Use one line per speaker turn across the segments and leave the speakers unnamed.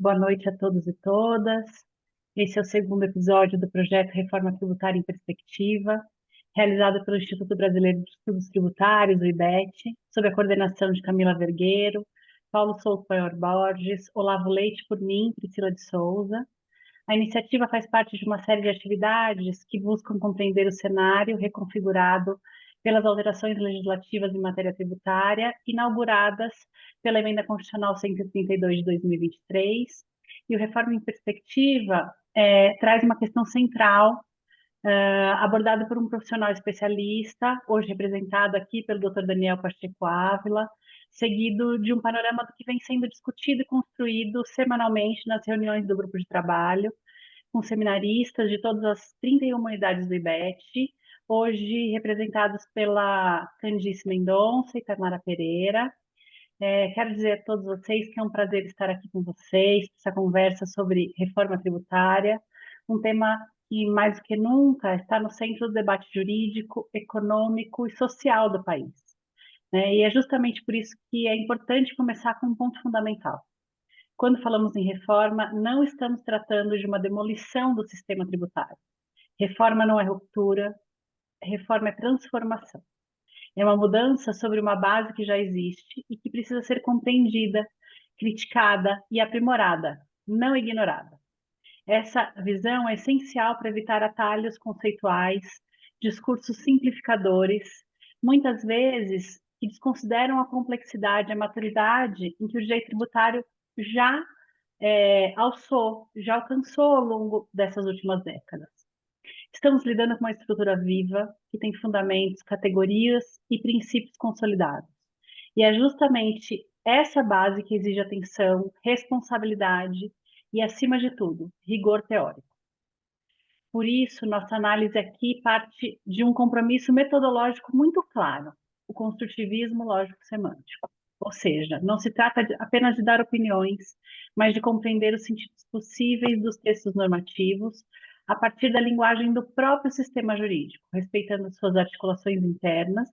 Boa noite a todos e todas. Esse é o segundo episódio do projeto Reforma Tributária em Perspectiva, realizado pelo Instituto Brasileiro de Estudos Tributários, o IBET, sob a coordenação de Camila Vergueiro, Paulo Souto Paior Borges, Olavo Leite, por mim, Priscila de Souza. A iniciativa faz parte de uma série de atividades que buscam compreender o cenário reconfigurado pelas alterações legislativas em matéria tributária, inauguradas pela Emenda Constitucional 132 de 2023, e o Reforma em Perspectiva traz uma questão central, abordada por um profissional especialista, hoje representado aqui pelo Dr. Daniel Pacheco Ávila, seguido de um panorama do que vem sendo discutido e construído semanalmente nas reuniões do grupo de trabalho, com seminaristas de todas as 31 unidades do IBET, hoje representados pela Candice Mendonça e Tamara Pereira. Quero dizer a todos vocês que é um prazer estar aqui com vocês, essa conversa sobre reforma tributária, um tema que, mais do que nunca, está no centro do debate jurídico, econômico e social do país. E é justamente por isso que é importante começar com um ponto fundamental. Quando falamos em reforma, não estamos tratando de uma demolição do sistema tributário. Reforma não é ruptura, reforma é transformação. É uma mudança sobre uma base que já existe e que precisa ser compreendida, criticada e aprimorada, não ignorada. Essa visão é essencial para evitar atalhos conceituais, discursos simplificadores, muitas vezes que desconsideram a complexidade, a maturidade em que o direito tributário já já alcançou ao longo dessas últimas décadas. Estamos lidando com uma estrutura viva, que tem fundamentos, categorias e princípios consolidados. E é justamente essa base que exige atenção, responsabilidade e, acima de tudo, rigor teórico. Por isso, nossa análise aqui parte de um compromisso metodológico muito claro, o construtivismo lógico-semântico. Ou seja, não se trata apenas de dar opiniões, mas de compreender os sentidos possíveis dos textos normativos a partir da linguagem do próprio sistema jurídico, respeitando suas articulações internas,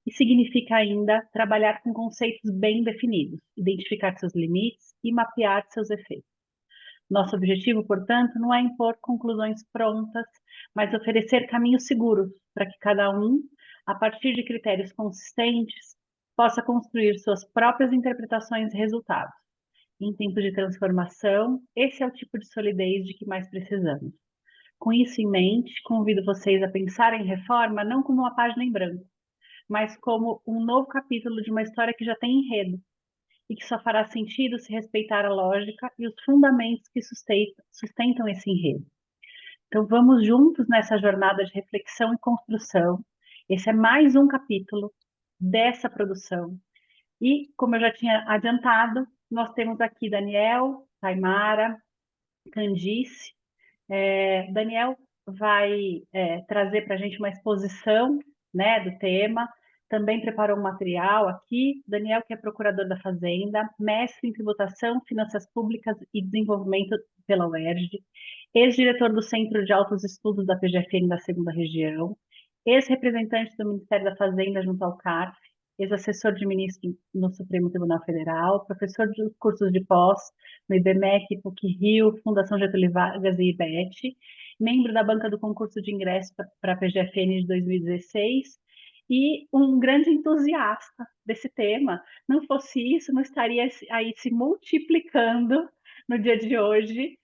e significa ainda trabalhar com conceitos bem definidos, identificar seus limites e mapear seus efeitos. Nosso objetivo, portanto, não é impor conclusões prontas, mas oferecer caminhos seguros para que cada um, a partir de critérios consistentes, possa construir suas próprias interpretações e resultados. Em tempos de transformação, esse é o tipo de solidez de que mais precisamos. Com isso em mente, convido vocês a pensar em reforma não como uma página em branco, mas como um novo capítulo de uma história que já tem enredo, e que só fará sentido se respeitar a lógica e os fundamentos que sustentam esse enredo. Então, vamos juntos nessa jornada de reflexão e construção. Esse é mais um capítulo dessa produção. E, como eu já tinha adiantado, nós temos aqui Daniel, Taimara, Candice. Daniel vai trazer para a gente uma exposição, né, do tema. Também preparou um material aqui. Daniel, que é procurador da Fazenda, mestre em tributação, finanças públicas e desenvolvimento pela UERJ, ex-diretor do Centro de Altos Estudos da PGFN da Segunda Região, ex-representante do Ministério da Fazenda junto ao CARF, ex-assessor de ministro no Supremo Tribunal Federal, professor de cursos de pós no IBMEC, PUC-Rio, Fundação Getúlio Vargas e IBET, membro da banca do concurso de ingresso para a PGFN de 2016, e um grande entusiasta desse tema. Não fosse isso, não estaria aí se multiplicando no dia de hoje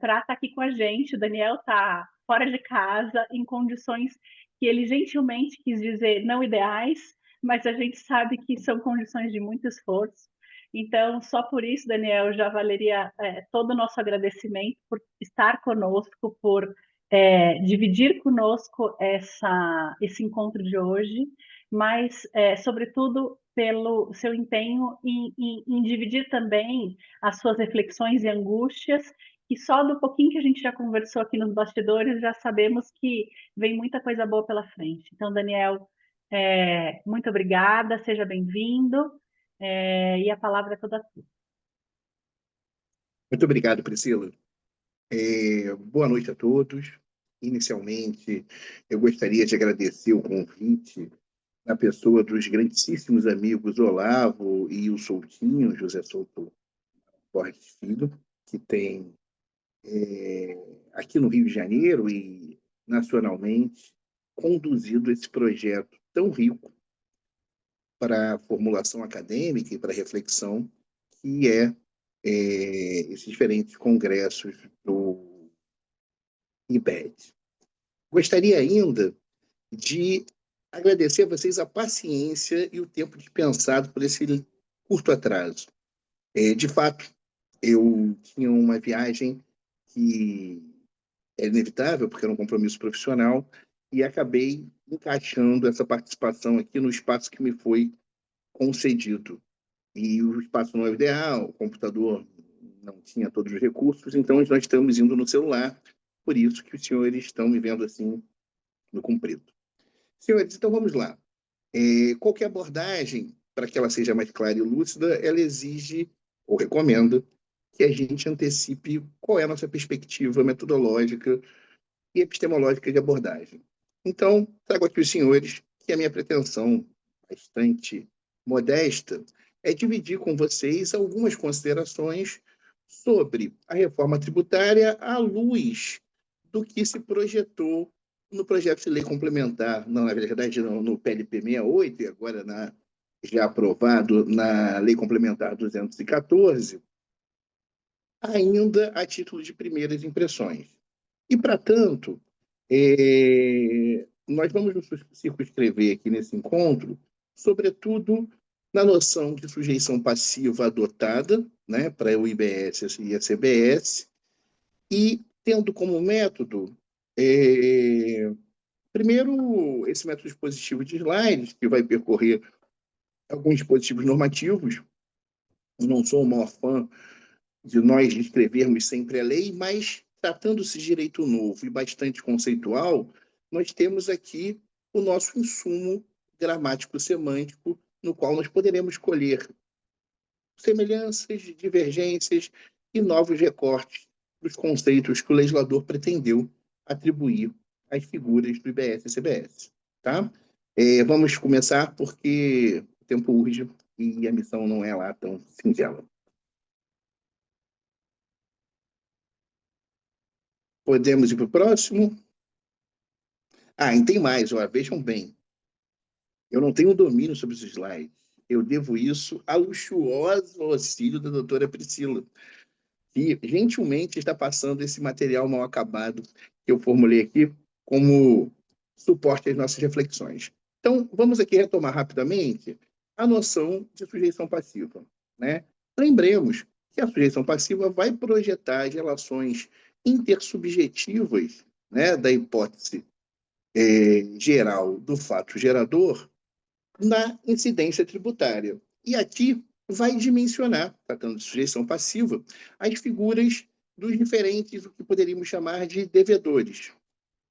para estar aqui com a gente. O Daniel está fora de casa, em condições que ele gentilmente quis dizer não ideais, mas a gente sabe que são condições de muito esforço. Então, só por isso, Daniel, já valeria todo o nosso agradecimento por estar conosco, por dividir conosco esse encontro de hoje, mas, sobretudo, pelo seu empenho em dividir também as suas reflexões e angústias, que só do pouquinho que a gente já conversou aqui nos bastidores, já sabemos que vem muita coisa boa pela frente. Então, Daniel, muito obrigada, seja bem-vindo, e a palavra é toda tua.
Muito obrigado, Priscila. Boa noite a todos. Inicialmente, eu gostaria de agradecer o convite na pessoa dos grandíssimos amigos Olavo e o Soutinho, José Souto Borges Filho, que tem aqui no Rio de Janeiro e nacionalmente conduzido esse projeto tão rico para a formulação acadêmica e para a reflexão, que esses diferentes congressos do IBED. Gostaria ainda de agradecer a vocês a paciência e o tempo dispensado por esse curto atraso. De fato, eu tinha uma viagem que era inevitável, porque era um compromisso profissional, e acabei encaixando essa participação aqui no espaço que me foi concedido. E o espaço não é ideal, o computador não tinha todos os recursos, então nós estamos indo no celular, por isso que os senhores estão me vendo assim no comprido. Senhores, então vamos lá. Qualquer abordagem, para que ela seja mais clara e lúcida, ela exige ou recomenda que a gente antecipe qual é a nossa perspectiva metodológica e epistemológica de abordagem. Então, trago aqui os senhores que a minha pretensão, bastante modesta, é dividir com vocês algumas considerações sobre a reforma tributária à luz do que se projetou no projeto de lei complementar, não, na verdade, não, no PLP 68, e agora já aprovado na Lei Complementar 214, ainda a título de primeiras impressões. E, para tanto, nós vamos nos circunscrever aqui nesse encontro, sobretudo na noção de sujeição passiva adotada, né, para o IBS e a CBS, e tendo como método, primeiro, esse método dispositivo de slides, que vai percorrer alguns dispositivos normativos. Eu não sou o maior fã de nós escrevermos sempre a lei, mas tratando-se de direito novo e bastante conceitual, nós temos aqui o nosso insumo gramático-semântico, no qual nós poderemos colher semelhanças, divergências e novos recortes dos conceitos que o legislador pretendeu atribuir às figuras do IBS e CBS. Tá? Vamos começar porque o tempo urge e a missão não é lá tão singela. Podemos ir para o próximo? E tem mais, vejam bem. Eu não tenho domínio sobre os slides. Eu devo isso ao luxuoso auxílio da doutora Priscila, que gentilmente está passando esse material mal acabado que eu formulei aqui como suporte às nossas reflexões. Então, vamos aqui retomar rapidamente a noção de sujeição passiva, né? Lembremos que a sujeição passiva vai projetar as relações intersubjetivas, né, da hipótese geral do fato gerador na incidência tributária. E aqui vai dimensionar, tratando de sujeição passiva, as figuras dos diferentes, o que poderíamos chamar de devedores.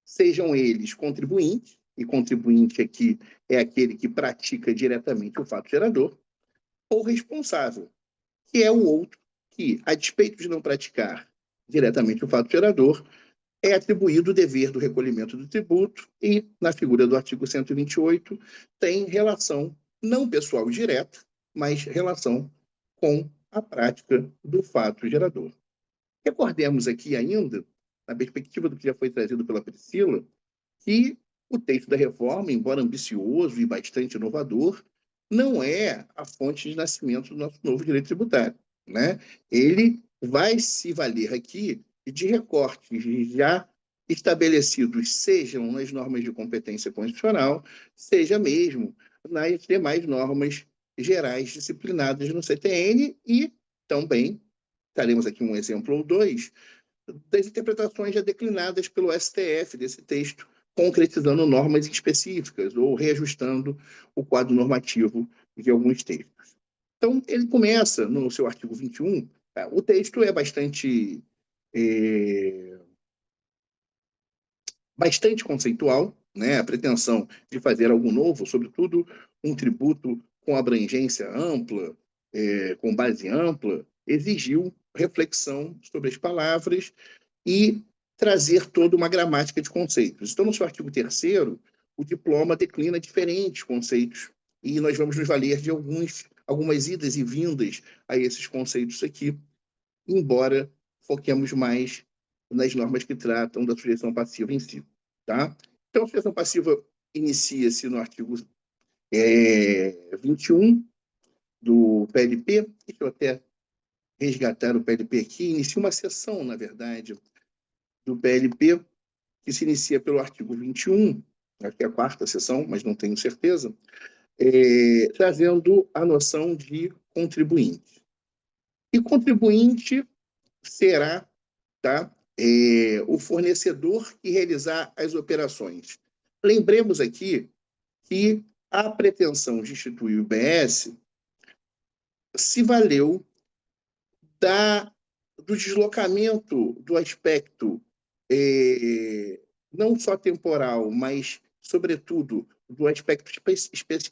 Sejam eles contribuintes, e contribuinte aqui é aquele que pratica diretamente o fato gerador, ou responsável, que é o outro que, a despeito de não praticar diretamente o fato gerador, é atribuído o dever do recolhimento do tributo e, na figura do artigo 128, tem relação não pessoal direta, mas relação com a prática do fato gerador. Recordemos aqui ainda, na perspectiva do que já foi trazido pela Priscila, que o texto da reforma, embora ambicioso e bastante inovador, não é a fonte de nascimento do nosso novo direito tributário, né? Ele vai se valer aqui de recortes já estabelecidos, sejam nas normas de competência constitucional, seja mesmo nas demais normas gerais disciplinadas no CTN e também, daremos aqui um exemplo ou dois, das interpretações já declinadas pelo STF desse texto, concretizando normas específicas ou reajustando o quadro normativo de alguns textos. Então, ele começa no seu artigo 21, o texto é bastante conceitual, né? A pretensão de fazer algo novo, sobretudo um tributo com abrangência ampla, com base ampla, exigiu reflexão sobre as palavras e trazer toda uma gramática de conceitos. Então, no seu artigo 3º, o diploma declina diferentes conceitos e nós vamos nos valer de algumas idas e vindas a esses conceitos aqui, embora foquemos mais nas normas que tratam da sujeição passiva em si. Tá? Então, a sujeição passiva inicia-se no artigo 21 do PLP. Deixa eu até resgatar o PLP aqui. Inicia uma seção, na verdade, do PLP, que se inicia pelo artigo 21, acho que é a quarta seção, mas não tenho certeza, trazendo a noção de contribuinte. E contribuinte será, tá, o fornecedor que realizar as operações. Lembremos aqui que a pretensão de instituir o IBS se valeu do deslocamento do aspecto não só temporal, mas, sobretudo, do aspecto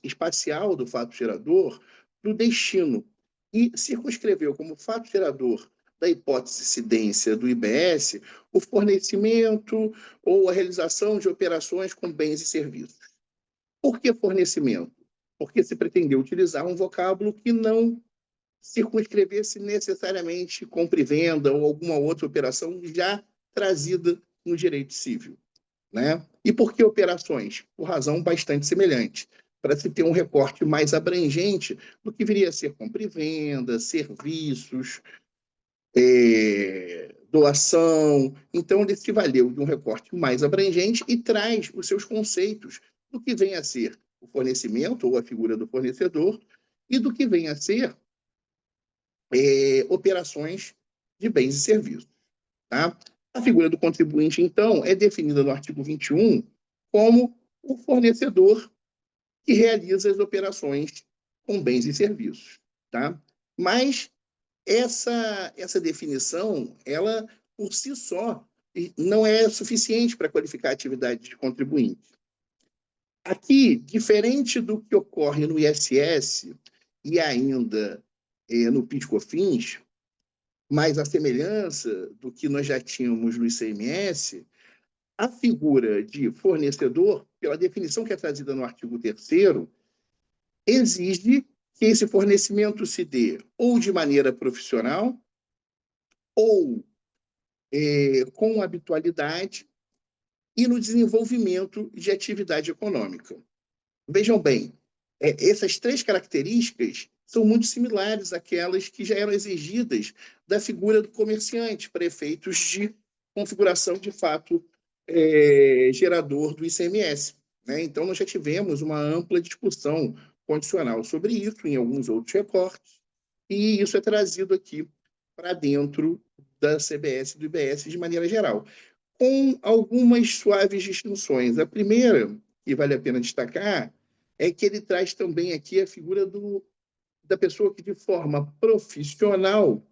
espacial do fato gerador, do destino, e circunscreveu como fato gerador da hipótese de incidência do IBS o fornecimento ou a realização de operações com bens e serviços. Por que fornecimento? Porque se pretendeu utilizar um vocábulo que não circunscrever-se necessariamente compra e venda ou alguma outra operação já trazida no direito civil. Né? E por que operações? Por razão bastante semelhante, para se ter um recorte mais abrangente do que viria a ser compra e venda, serviços, doação. Então, ele se valeu de um recorte mais abrangente e traz os seus conceitos do que vem a ser o fornecimento ou a figura do fornecedor e do que vem a ser operações de bens e serviços. Tá? A figura do contribuinte, então, é definida no artigo 21 como o fornecedor que realiza as operações com bens e serviços. Tá? Mas essa definição, ela, por si só, não é suficiente para qualificar a atividade de contribuinte. Aqui, diferente do que ocorre no ISS e ainda no PIS/COFINS, mas a semelhança do que nós já tínhamos no ICMS, a figura de fornecedor, pela definição que é trazida no artigo 3º, exige que esse fornecimento se dê ou de maneira profissional ou com habitualidade e no desenvolvimento de atividade econômica. Vejam bem, essas três características são muito similares àquelas que já eram exigidas da figura do comerciante para efeitos de configuração de fato gerador do ICMS. Né? Então, nós já tivemos uma ampla discussão condicional sobre isso em alguns outros recortes, e isso é trazido aqui para dentro da CBS e do IBS de maneira geral, com algumas suaves distinções. A primeira, que vale a pena destacar, é que ele traz também aqui a figura da pessoa que, de forma profissional,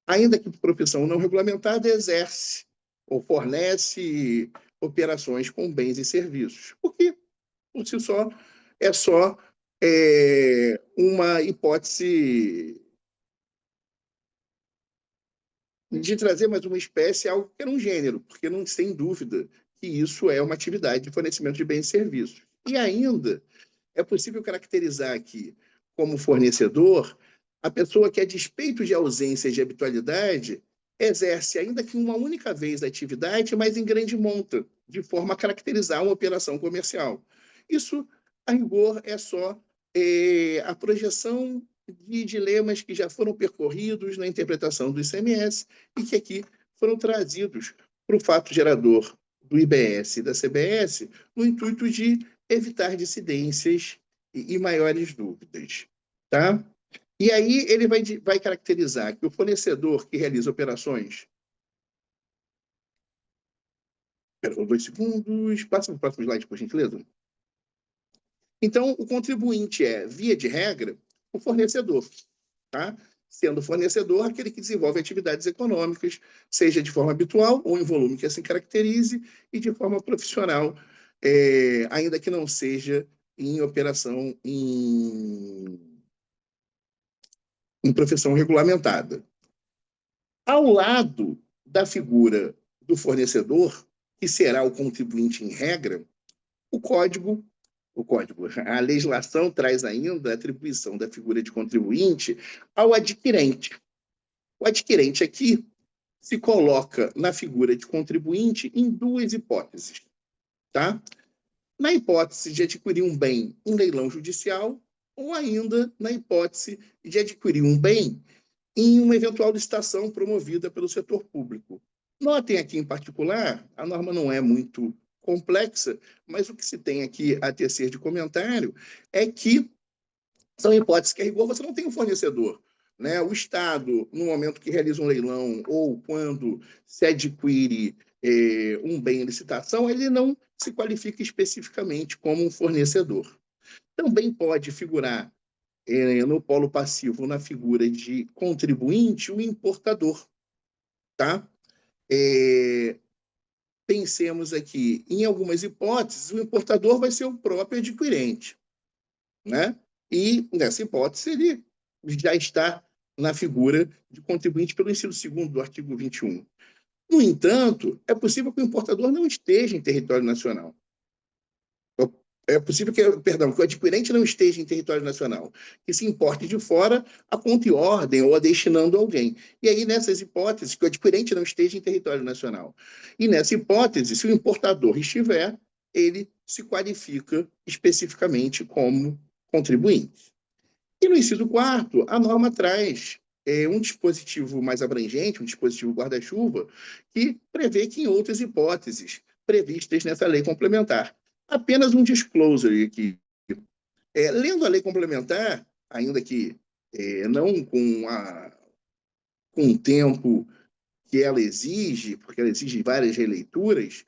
ainda que de profissão não regulamentada, exerce ou fornece operações com bens e serviços. Porque, por si só, é só uma hipótese de trazer mais uma espécie, algo que era um gênero, porque não tem dúvida que isso é uma atividade de fornecimento de bens e serviços. E ainda é possível caracterizar aqui como fornecedor a pessoa que, a despeito de ausência de habitualidade, exerce, ainda que uma única vez, a atividade, mas em grande monta, de forma a caracterizar uma operação comercial. Isso, a rigor, é só a projeção de dilemas que já foram percorridos na interpretação do ICMS e que aqui foram trazidos para o fato gerador do IBS e da CBS, no intuito de evitar dissidências e maiores dúvidas. Tá? E aí ele vai caracterizar que o fornecedor que realiza operações... Espera 2 segundos. Passa para o próximo slide, por gentileza. Então, o contribuinte é, via de regra, o fornecedor. Tá? Sendo fornecedor aquele que desenvolve atividades econômicas, seja de forma habitual ou em volume que assim caracterize, e de forma profissional, ainda que não seja em operação em profissão regulamentada. Ao lado da figura do fornecedor, que será o contribuinte em regra, o código, a legislação traz ainda a atribuição da figura de contribuinte ao adquirente. O adquirente aqui se coloca na figura de contribuinte em duas hipóteses, tá? Na hipótese de adquirir um bem em leilão judicial ou ainda na hipótese de adquirir um bem em uma eventual licitação promovida pelo setor público. Notem aqui em particular, a norma não é muito complexa, mas o que se tem aqui a tecer de comentário é que são hipóteses que, a rigor, você não tem um fornecedor. Né? O Estado, no momento que realiza um leilão ou quando se adquire um bem em licitação, ele não se qualifica especificamente como um fornecedor. Também pode figurar no polo passivo, na figura de contribuinte, o importador. Tá? Pensemos aqui, em algumas hipóteses, o importador vai ser o próprio adquirente. Né? E, nessa hipótese, ele já está na figura de contribuinte pelo inciso 2º do artigo 21. No entanto, é possível que o importador não esteja em território nacional. É possível que o adquirente não esteja em território nacional, que se importe de fora a conta e ordem ou a destinando a alguém. E aí, nessas hipóteses, que o adquirente não esteja em território nacional. E nessa hipótese, se o importador estiver, ele se qualifica especificamente como contribuinte. E no inciso 4º, a norma traz um dispositivo mais abrangente, um dispositivo guarda-chuva, que prevê que em outras hipóteses previstas nessa lei complementar. Apenas um disclosure aqui. Lendo a lei complementar, ainda que não com o tempo que ela exige, porque ela exige várias releituras,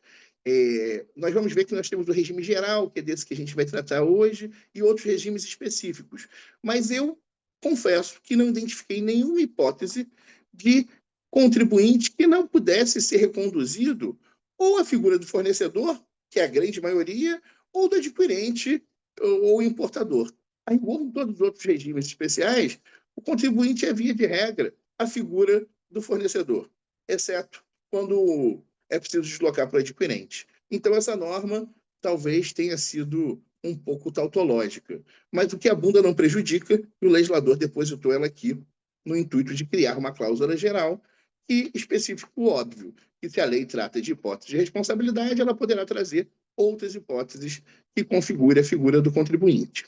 nós vamos ver que nós temos o regime geral, que é desse que a gente vai tratar hoje, e outros regimes específicos. Mas eu confesso que não identifiquei nenhuma hipótese de contribuinte que não pudesse ser reconduzido ou à figura do fornecedor, que é a grande maioria, ou do adquirente ou importador. Aí, em todos os outros regimes especiais, o contribuinte é, via de regra, a figura do fornecedor, exceto quando é preciso deslocar para o adquirente. Então, essa norma talvez tenha sido um pouco tautológica, mas o que a bunda não prejudica, o legislador depositou ela aqui no intuito de criar uma cláusula geral que especifica o óbvio, que se a lei trata de hipótese de responsabilidade, ela poderá trazer outras hipóteses que configurem a figura do contribuinte.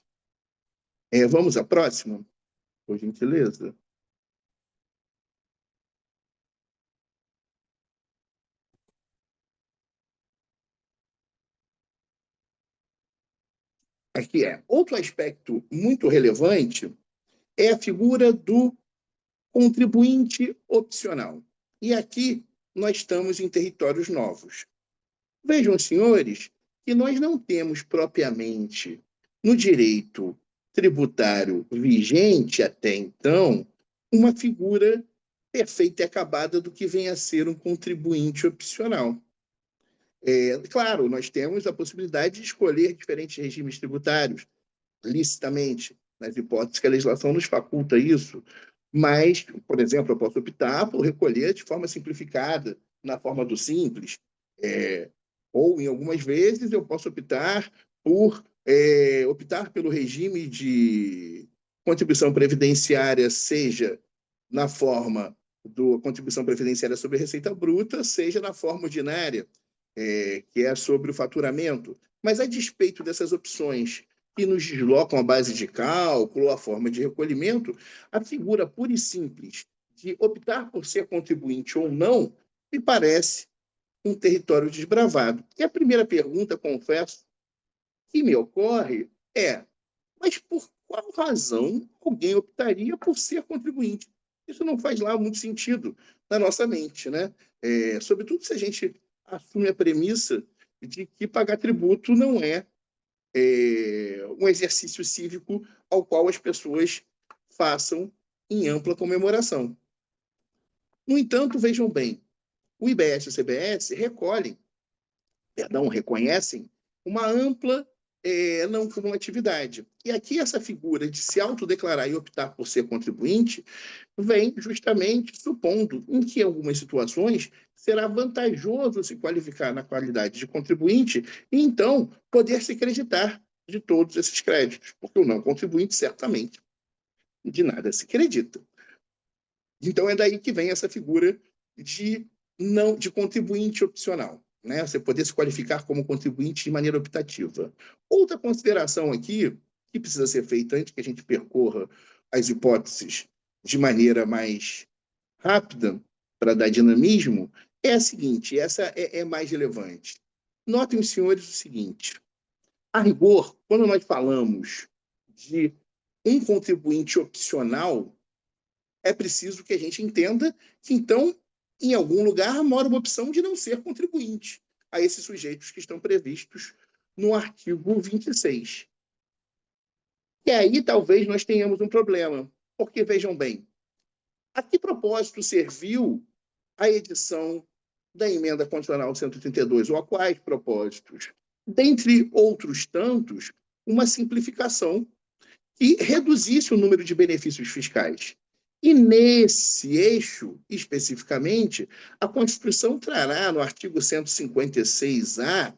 Vamos à próxima, por gentileza. Aqui outro aspecto muito relevante é a figura do contribuinte opcional. E aqui nós estamos em territórios novos. Vejam, senhores, que nós não temos propriamente no direito tributário vigente até então uma figura perfeita e acabada do que vem a ser um contribuinte opcional. Claro, nós temos a possibilidade de escolher diferentes regimes tributários, licitamente, nas hipóteses que a legislação nos faculta isso, mas, por exemplo, eu posso optar por recolher de forma simplificada, na forma do simples, ou, em algumas vezes, eu posso optar pelo regime de contribuição previdenciária, seja na forma da contribuição previdenciária sobre a receita bruta, seja na forma ordinária, que é sobre o faturamento. Mas, a despeito dessas opções que nos deslocam a base de cálculo, a forma de recolhimento, a figura pura e simples de optar por ser contribuinte ou não, me parece um território desbravado. E a primeira pergunta, confesso, que me ocorre mas por qual razão alguém optaria por ser contribuinte? Isso não faz lá muito sentido na nossa mente, né? Sobretudo se a gente assume a premissa de que pagar tributo não é um exercício cívico ao qual as pessoas façam em ampla comemoração. No entanto, vejam bem, o IBS e o CBS reconhecem uma ampla não cumulatividade. E aqui essa figura de se autodeclarar e optar por ser contribuinte vem justamente supondo em que, em algumas situações, será vantajoso se qualificar na qualidade de contribuinte e, então, poder se creditar de todos esses créditos, porque o não contribuinte, certamente, de nada se acredita. Então, é daí que vem essa figura de contribuinte opcional, né? Você poder se qualificar como contribuinte de maneira optativa. Outra consideração aqui, que precisa ser feita antes que a gente percorra as hipóteses de maneira mais rápida, para dar dinamismo, é a seguinte, essa é mais relevante. Notem, os senhores, o seguinte, a rigor, quando nós falamos de um contribuinte opcional, é preciso que a gente entenda que, então, em algum lugar mora uma opção de não ser contribuinte a esses sujeitos que estão previstos no artigo 26. E aí talvez nós tenhamos um problema, porque, vejam bem, a que propósito serviu a edição da emenda constitucional 132, ou a quais propósitos? Dentre outros tantos, uma simplificação que reduzisse o número de benefícios fiscais. E nesse eixo, especificamente, a Constituição trará, no artigo 156-A,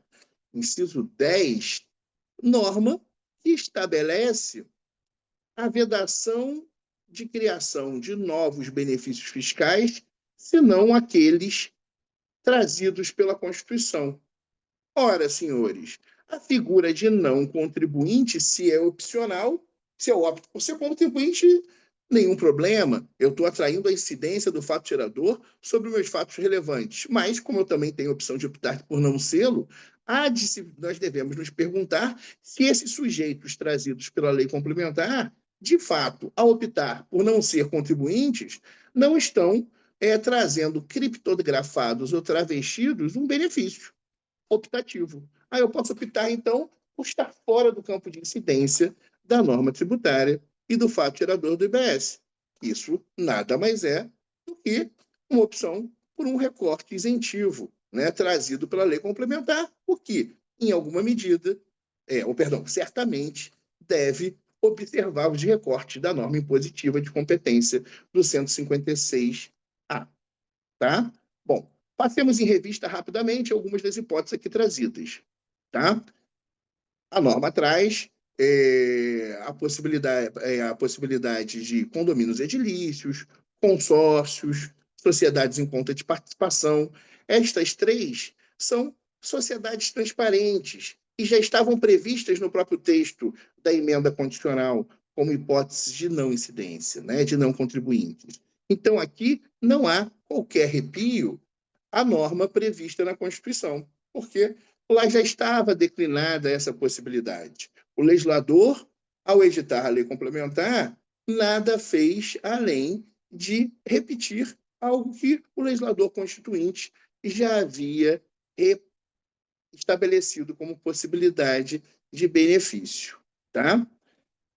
inciso 10, norma que estabelece a vedação de criação de novos benefícios fiscais, senão aqueles trazidos pela Constituição. Ora, senhores, a figura de não contribuinte, se é opcional, se eu opto por ser contribuinte, nenhum problema. Eu estou atraindo a incidência do fato gerador sobre meus fatos relevantes. Mas, como eu também tenho a opção de optar por não sê-lo, nós devemos nos perguntar se esses sujeitos trazidos pela lei complementar, de fato, ao optar por não ser contribuintes, não estão trazendo criptografados ou travestidos um benefício optativo. Aí eu posso optar, então, por estar fora do campo de incidência da norma tributária e do fato gerador do IBS. Isso nada mais é do que uma opção por um recorte isentivo, né, trazido pela lei complementar, o que, em alguma medida, certamente deve observar os recortes da norma impositiva de competência do 156A. Tá? Bom, passemos em revista rapidamente algumas das hipóteses aqui trazidas. Tá? A norma traz a possibilidade de condomínios edilícios, consórcios, sociedades em conta de participação. Estas três são sociedades transparentes e já estavam previstas no próprio texto da emenda condicional como hipóteses de não incidência, né, de não contribuintes. Então, aqui não há qualquer arrepio à norma prevista na Constituição, porque lá já estava declinada essa possibilidade. O legislador, ao editar a lei complementar, nada fez além de repetir algo que o legislador constituinte já havia estabelecido como possibilidade de benefício. Tá?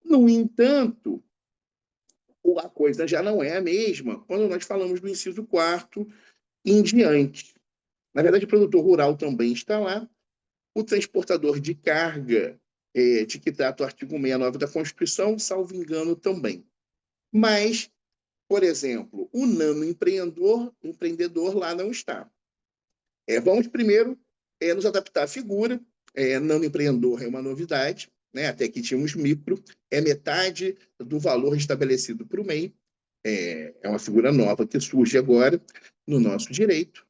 No entanto, a coisa já não é a mesma quando nós falamos do inciso 4º em diante. Na verdade, o produtor rural também está lá, o transportador de carga, de que trata o artigo 69 da Constituição, salvo engano, também. Mas, por exemplo, o nanoempreendedor lá não está. Vamos primeiro nos adaptar à figura. Nanoempreendedor é uma novidade, né? Até aqui tínhamos micro, é metade do valor estabelecido para o MEI. É uma figura nova que surge agora no nosso direito.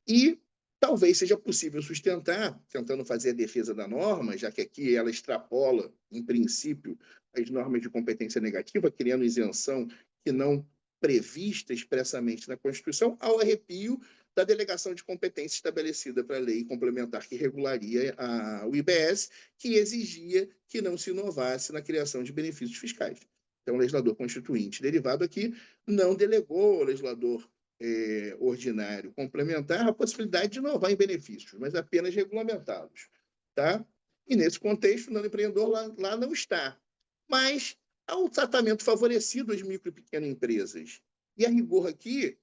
E talvez seja possível sustentar, tentando fazer a defesa da norma, já que aqui ela extrapola, em princípio, as normas de competência negativa, criando isenção que não prevista expressamente na Constituição, ao arrepio da delegação de competência estabelecida para a lei complementar que regularia o IBS, que exigia que não se inovasse na criação de benefícios fiscais. Então, o legislador constituinte derivado aqui não delegou ao legislador ordinário complementar a possibilidade de inovar em benefícios, mas apenas regulamentá-los. Tá? E, nesse contexto, o nanoempreendedor lá não está. Mas há um tratamento favorecido às micro e pequenas empresas. E, a rigor aqui,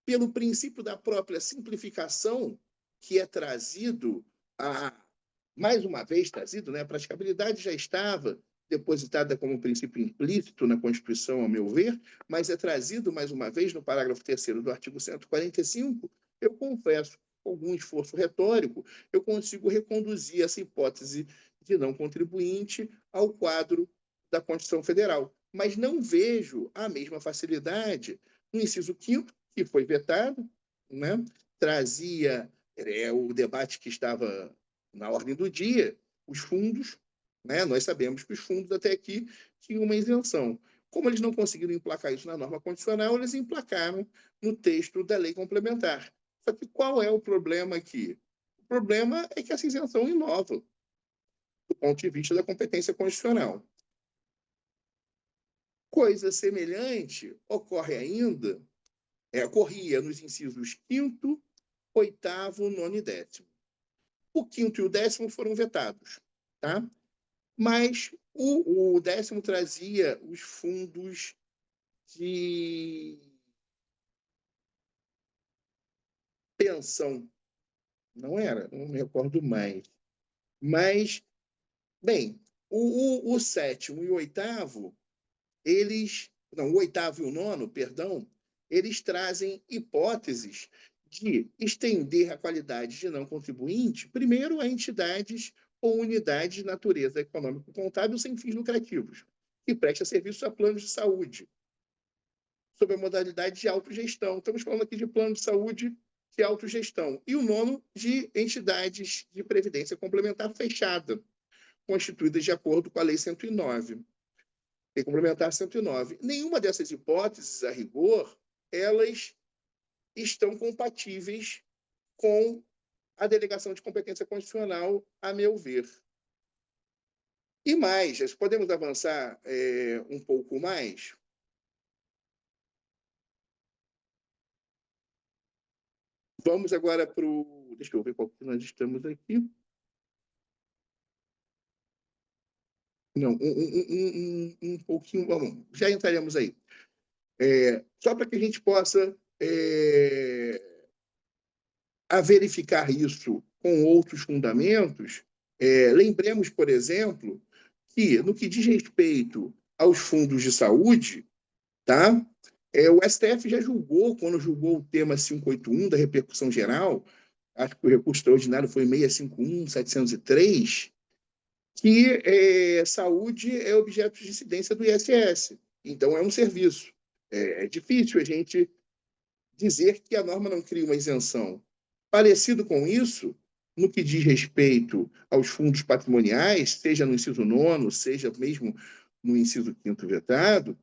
pelo princípio da própria simplificação que é trazido, mais uma vez trazido, né? A praticabilidade já estava depositada como princípio implícito na Constituição, ao meu ver, mas é trazido, mais uma vez, no parágrafo 3º do artigo 145, eu confesso, com algum esforço retórico, eu consigo reconduzir essa hipótese de não contribuinte ao quadro da Constituição Federal. Mas não vejo a mesma facilidade No inciso 5º, que foi vetado, né, trazia o debate que estava na ordem do dia, os fundos, né, nós sabemos que os fundos até aqui tinham uma isenção. Como eles não conseguiram emplacar isso na norma condicional, eles emplacaram no texto da lei complementar. Só que qual é o problema aqui? O problema é que essa isenção inova do ponto de vista da competência constitucional. Coisa semelhante ocorre ainda, ocorria nos incisos 5º, 8º, 9º e 10º. O 5º e o 10º foram vetados, tá? Mas o 10º trazia os fundos de pensão. Não era, não me recordo mais. Mas, bem, o 7º e o 8º, eles... Não, o 8º e o 9º, perdão, eles trazem hipóteses de estender a qualidade de não contribuinte, primeiro, a entidades ou unidades de natureza econômico-contábil sem fins lucrativos, que prestam serviços a planos de saúde, sob a modalidade de autogestão. Estamos falando aqui de plano de saúde de autogestão. E o 9º, de entidades de previdência complementar fechada, constituídas de acordo com a Lei 109. Lei Complementar 109. Nenhuma dessas hipóteses, a rigor, elas estão compatíveis com a delegação de competência constitucional, a meu ver. E mais, podemos avançar um pouco mais? Vamos agora para o... Deixa eu ver qual que nós estamos aqui. Não, um pouquinho... Vamos, já entraremos aí. Só para que a gente possa a verificar isso com outros fundamentos, lembremos, por exemplo, que, no que diz respeito aos fundos de saúde, tá? O STF já julgou, quando julgou o tema 581 da repercussão geral, acho que o recurso extraordinário foi 651/703, que saúde é objeto de incidência do ISS. Então, é um serviço. É difícil a gente dizer que a norma não cria uma isenção. Parecido com isso, no que diz respeito aos fundos patrimoniais, seja no inciso 9º, seja mesmo no inciso 5º vetado,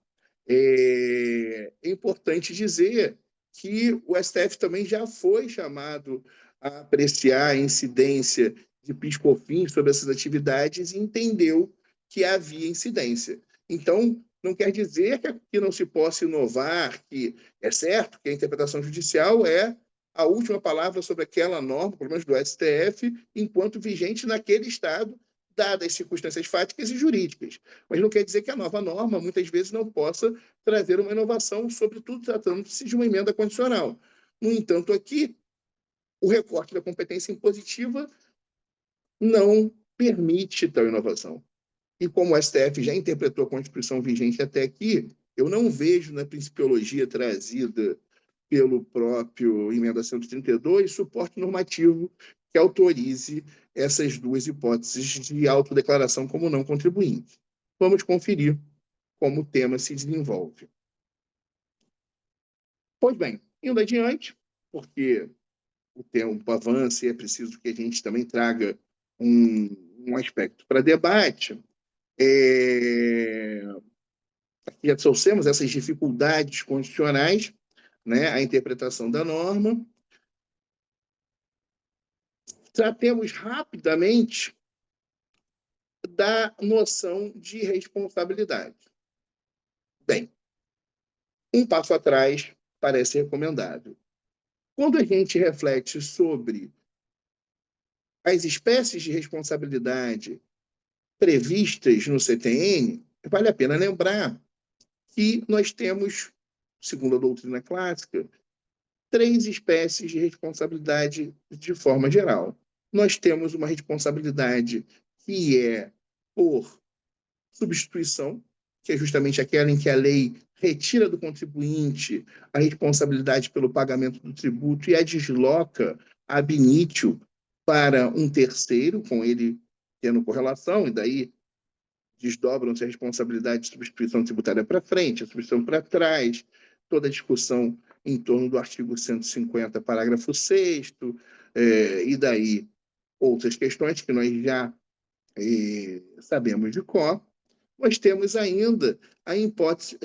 é importante dizer que o STF também já foi chamado a apreciar a incidência de PIS/COFINS sobre essas atividades e entendeu que havia incidência. Então, não quer dizer que não se possa inovar, que é certo que a interpretação judicial é a última palavra sobre aquela norma, pelo menos do STF, enquanto vigente naquele Estado, dadas as circunstâncias fáticas e jurídicas. Mas não quer dizer que a nova norma, muitas vezes, não possa trazer uma inovação, sobretudo tratando-se de uma emenda condicional. No entanto, aqui, o recorte da competência impositiva não permite tal inovação. E como o STF já interpretou a Constituição vigente até aqui, eu não vejo na principiologia trazida pelo próprio emenda 132 suporte normativo que autorize essas duas hipóteses de autodeclaração como não contribuinte. Vamos conferir como o tema se desenvolve. Pois bem, indo adiante, porque o tempo avança e é preciso que a gente também traga um aspecto para debate, já trouxemos essas dificuldades constitucionais, né, a interpretação da norma. Tratemos rapidamente da noção de responsabilidade. Bem, um passo atrás parece recomendável. Quando a gente reflete sobre as espécies de responsabilidade previstas no CTN, vale a pena lembrar que nós temos, segundo a doutrina clássica, 3 espécies de responsabilidade de forma geral. Nós temos uma responsabilidade que é por substituição, que é justamente aquela em que a lei retira do contribuinte a responsabilidade pelo pagamento do tributo e a desloca ab initio para um terceiro, com ele tendo correlação, e daí desdobram-se a responsabilidade de substituição tributária para frente, a substituição para trás, toda a discussão em torno do artigo 150, parágrafo 6º, e daí outras questões que nós já sabemos de cor. Nós temos ainda a hipótese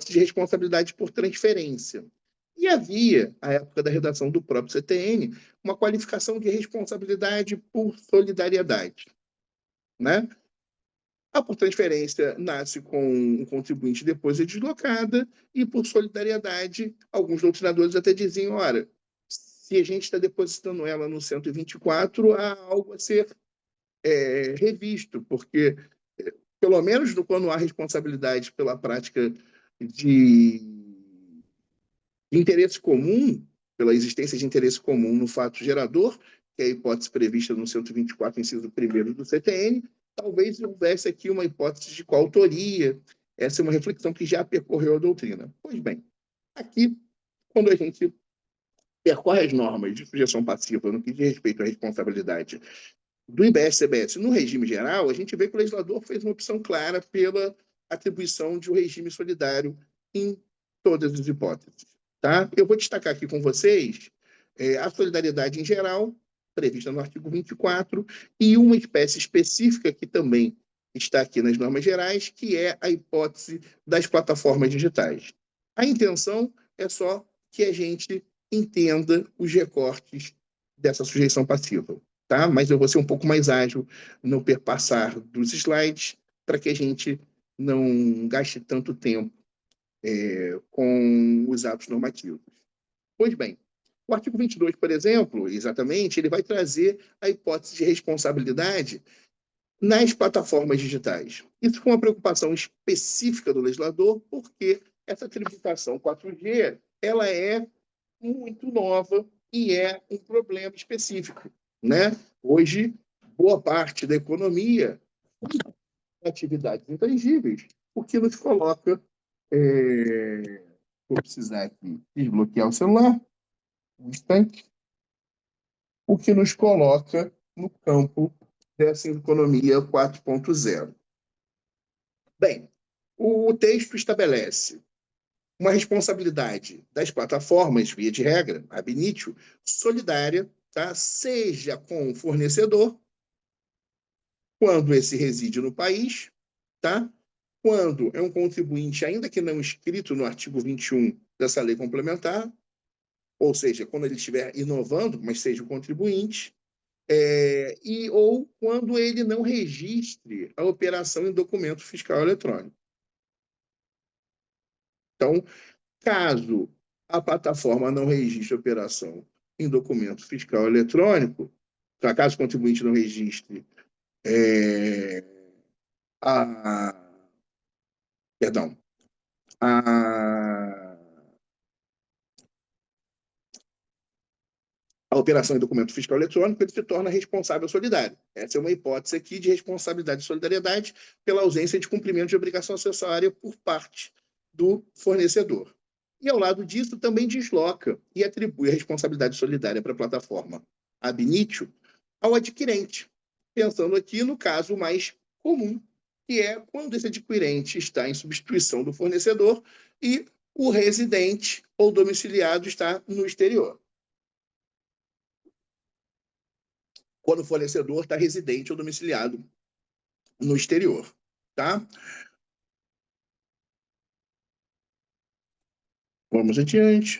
de responsabilidade por transferência. E havia, à época da redação do próprio CTN, uma qualificação de responsabilidade por solidariedade, né? A por transferência nasce com um contribuinte depois é deslocada, e por solidariedade, alguns doutrinadores até diziam, ora, se a gente está depositando ela no 124, há algo a ser revisto, porque, pelo menos quando há responsabilidade pela prática de interesse comum, pela existência de interesse comum no fato gerador, que é a hipótese prevista no 124, inciso 1º do CTN, talvez houvesse aqui uma hipótese de coautoria. Essa é uma reflexão que já percorreu a doutrina. Pois bem, aqui, quando a gente percorre as normas de sujeção passiva no que diz respeito à responsabilidade do IBS-CBS no regime geral, a gente vê que o legislador fez uma opção clara pela atribuição de um regime solidário em todas as hipóteses. Tá? Eu vou destacar aqui com vocês a solidariedade em geral, prevista no artigo 24, e uma espécie específica que também está aqui nas normas gerais, que é a hipótese das plataformas digitais. A intenção é só que a gente entenda os recortes dessa sujeição passiva. Tá? Mas eu vou ser um pouco mais ágil no perpassar dos slides, para que a gente não gaste tanto tempo com os atos normativos. Pois bem, o artigo 22, por exemplo, exatamente, ele vai trazer a hipótese de responsabilidade nas plataformas digitais. Isso foi uma preocupação específica do legislador, porque essa tributação 4G ela é muito nova e é um problema específico, né? Hoje, boa parte da economia é atividades intangíveis, o que nos coloca... vou precisar aqui desbloquear o celular, um instante, o que nos coloca no campo dessa economia 4.0. Bem, o texto estabelece uma responsabilidade das plataformas, via de regra, ab initio, solidária, tá? Seja com o fornecedor, quando esse reside no país, tá? Quando é um contribuinte, ainda que não inscrito no artigo 21 dessa lei complementar, ou seja, quando ele estiver inovando, mas seja o contribuinte, ou quando ele não registre a operação em documento fiscal eletrônico. Então, caso a plataforma não registre a operação em documento fiscal eletrônico, caso o contribuinte não registre a, perdão, a, a operação em documento fiscal eletrônico, ele se torna responsável solidário. Essa é uma hipótese aqui de responsabilidade e solidariedade pela ausência de cumprimento de obrigação acessória por parte do fornecedor. E, ao lado disso, também desloca e atribui a responsabilidade solidária para a plataforma ab initio ao adquirente, pensando aqui no caso mais comum, que é quando esse adquirente está em substituição do fornecedor e o residente ou domiciliado está no exterior. Quando o fornecedor está residente ou domiciliado no exterior. Tá? Vamos adiante.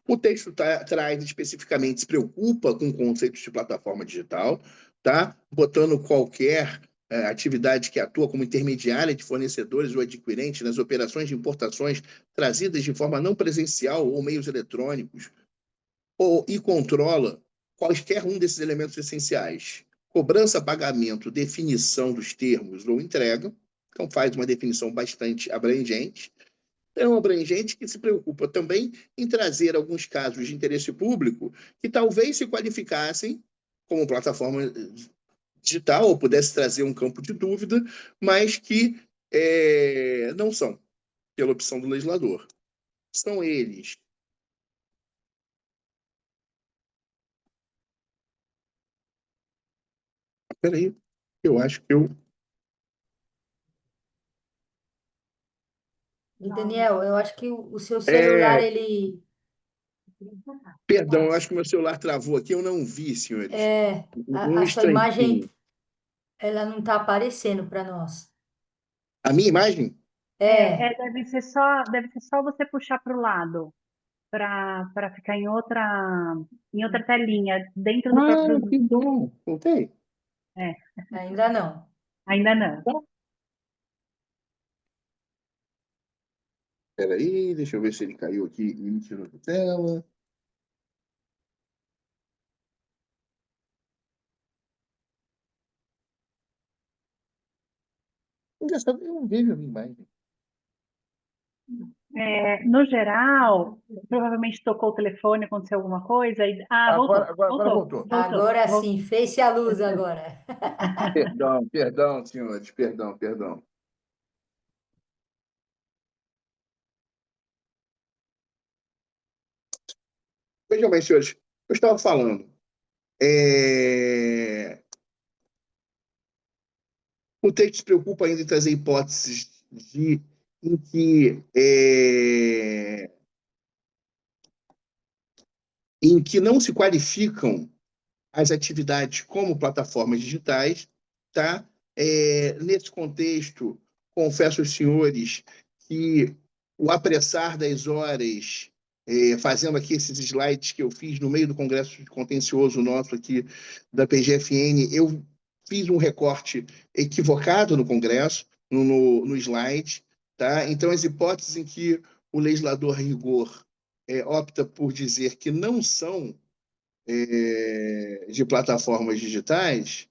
O texto traz especificamente, se preocupa com conceitos de plataforma digital, tá? Botando qualquer atividade que atua como intermediária de fornecedores ou adquirentes nas operações de importações trazidas de forma não presencial ou meios eletrônicos, e controla quaisquer um desses elementos essenciais. Cobrança, pagamento, definição dos termos ou entrega. Então, faz uma definição bastante abrangente. É um abrangente que se preocupa também em trazer alguns casos de interesse público que talvez se qualificassem como plataforma digital ou pudesse trazer um campo de dúvida, mas que não são, pela opção do legislador. São eles. Espera aí, eu acho que eu...
E, Daniel, eu acho que o seu celular,
É,
ele...
perdão, eu acho que o meu celular travou aqui, eu não vi, senhores. Um
A sua
instantinho.
imagem, ela não está aparecendo para nós.
A minha imagem?
É,
Deve ser só você puxar para o lado, para ficar em outra telinha, dentro do
Ah,
próprio Zoom.
que bom. Voltei.
É,
ainda não.
ainda não.
Espera aí, deixa eu ver se ele caiu aqui e me tirou da tela. Engraçado, eu não vejo a minha imagem.
No geral, provavelmente tocou o telefone, aconteceu alguma coisa.
Agora voltou.
Agora
Voltou.
sim, fez-se a luz agora.
Perdão, perdão, senhores, perdão, perdão. Vejam bem, senhores, eu estava falando. O texto se preocupa ainda em trazer hipóteses em que não se qualificam as atividades como plataformas digitais, tá? Nesse contexto, confesso aos senhores que o apressar das horas, fazendo aqui esses slides que eu fiz no meio do congresso contencioso nosso aqui da PGFN, eu fiz um recorte equivocado no congresso, no slide, tá? Então, as hipóteses em que o legislador a rigor opta por dizer que não são de plataformas digitais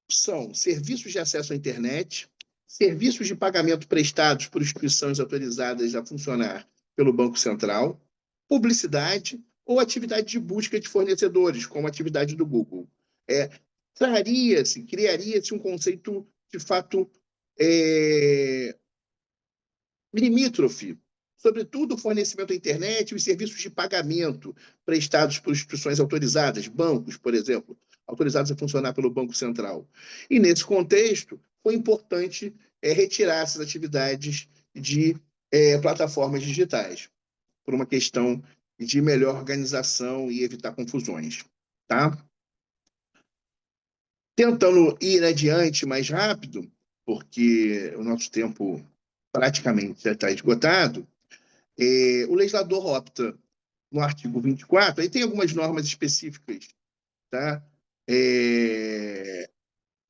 são serviços de acesso à internet, serviços de pagamento prestados por instituições autorizadas a funcionar pelo Banco Central, publicidade ou atividade de busca de fornecedores, como a atividade do Google. Criaria-se um conceito de fato é, limítrofe, sobretudo o fornecimento à internet e os serviços de pagamento prestados por instituições autorizadas, bancos, por exemplo, autorizados a funcionar pelo Banco Central. E, nesse contexto, foi importante retirar essas atividades de plataformas digitais, por uma questão de melhor organização e evitar confusões. Tá? Tentando ir adiante mais rápido, porque o nosso tempo praticamente já está esgotado, o legislador opta, no artigo 24, aí tem algumas normas específicas, tá?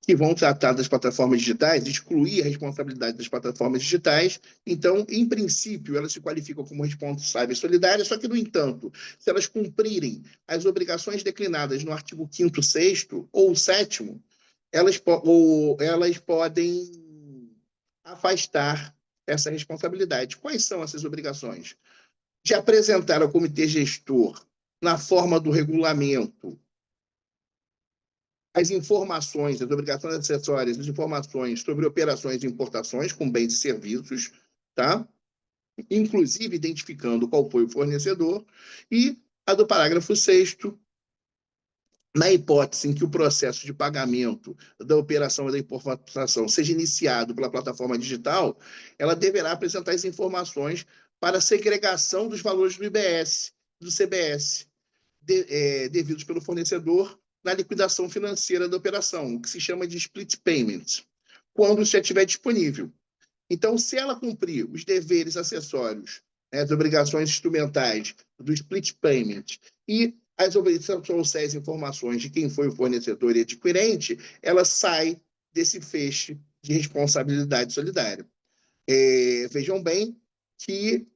Que vão tratar das plataformas digitais, excluir a responsabilidade das plataformas digitais. Então, em princípio, elas se qualificam como responsáveis solidárias, só que, no entanto, se elas cumprirem as obrigações declinadas no artigo 5º, 6º ou 7º, elas podem afastar essa responsabilidade. Quais são essas obrigações? De apresentar ao comitê gestor, na forma do regulamento, as informações, as obrigações acessórias, as informações sobre operações e importações com bens e serviços, tá? Inclusive identificando qual foi o fornecedor, e a do parágrafo 6º, na hipótese em que o processo de pagamento da operação ou da importação seja iniciado pela plataforma digital, ela deverá apresentar as informações para a segregação dos valores do IBS, do CBS, devidos pelo fornecedor na liquidação financeira da operação, o que se chama de split payment, quando já estiver disponível. Então, se ela cumprir os deveres acessórios, as obrigações instrumentais do split payment e as trouxer informações de quem foi o fornecedor e adquirente, ela sai desse feixe de responsabilidade solidária. Vejam bem que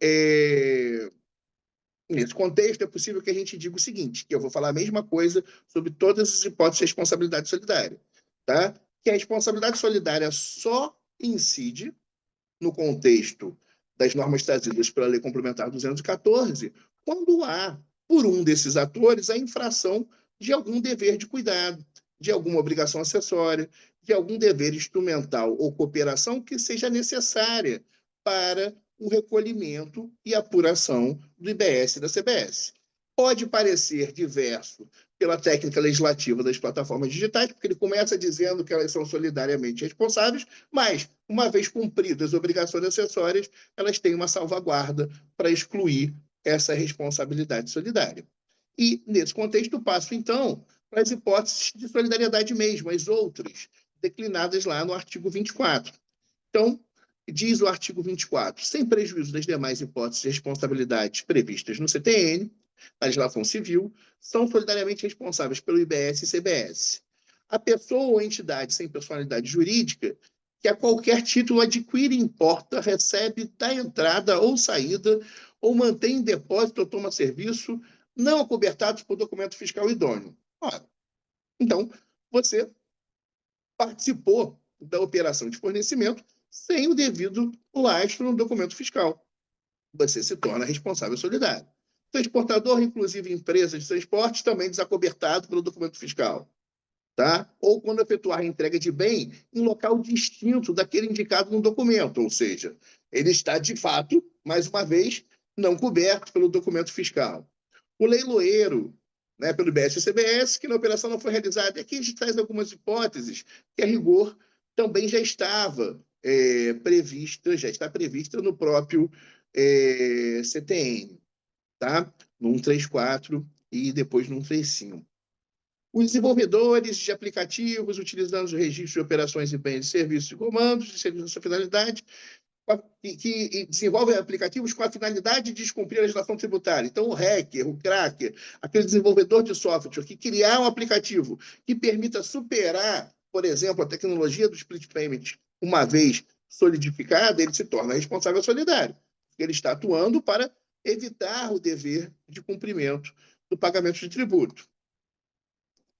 nesse contexto, é possível que a gente diga o seguinte, que eu vou falar a mesma coisa sobre todas as hipóteses de responsabilidade solidária, tá? Que a responsabilidade solidária só incide no contexto das normas trazidas pela Lei Complementar 214, quando há, por um desses atores, a infração de algum dever de cuidado, de alguma obrigação acessória, de algum dever instrumental ou cooperação que seja necessária para o recolhimento e apuração do IBS e da CBS. Pode parecer diverso pela técnica legislativa das plataformas digitais, porque ele começa dizendo que elas são solidariamente responsáveis, mas, uma vez cumpridas as obrigações acessórias, elas têm uma salvaguarda para excluir essa responsabilidade solidária. E, nesse contexto, passo, então, para as hipóteses de solidariedade mesmo, as outras, declinadas lá no artigo 24. Então, diz o artigo 24, sem prejuízo das demais hipóteses de responsabilidades previstas no CTN, na legislação civil, são solidariamente responsáveis pelo IBS e CBS a pessoa ou entidade sem personalidade jurídica que a qualquer título adquire, importa, recebe, dá entrada ou saída, ou mantém em depósito ou toma serviço, não acobertados por documento fiscal idôneo. Ora, então, você participou da operação de fornecimento sem o devido lastro no documento fiscal. Você se torna responsável solidário. Transportador, inclusive empresa de transporte, também desacobertado pelo documento fiscal. Tá? Ou quando efetuar a entrega de bem em local distinto daquele indicado no documento, ou seja, ele está, de fato, mais uma vez, não coberto pelo documento fiscal. O leiloeiro, né, pelo IBS e CBS, que na operação não foi realizada. E aqui a gente traz algumas hipóteses que, a rigor, também já estava prevista, já está prevista no próprio CTN, tá? No 134 e depois no 135. Os desenvolvedores de aplicativos, utilizando os registros de operações e bens de serviços e comandos, de serviço dessa finalidade, que desenvolvem aplicativos com a finalidade de descumprir a legislação tributária. Então, o hacker, o cracker, aquele desenvolvedor de software que criar um aplicativo que permita superar, por exemplo, a tecnologia do split payment, uma vez solidificada, ele se torna responsável solidário. Ele está atuando para evitar o dever de cumprimento do pagamento de tributo.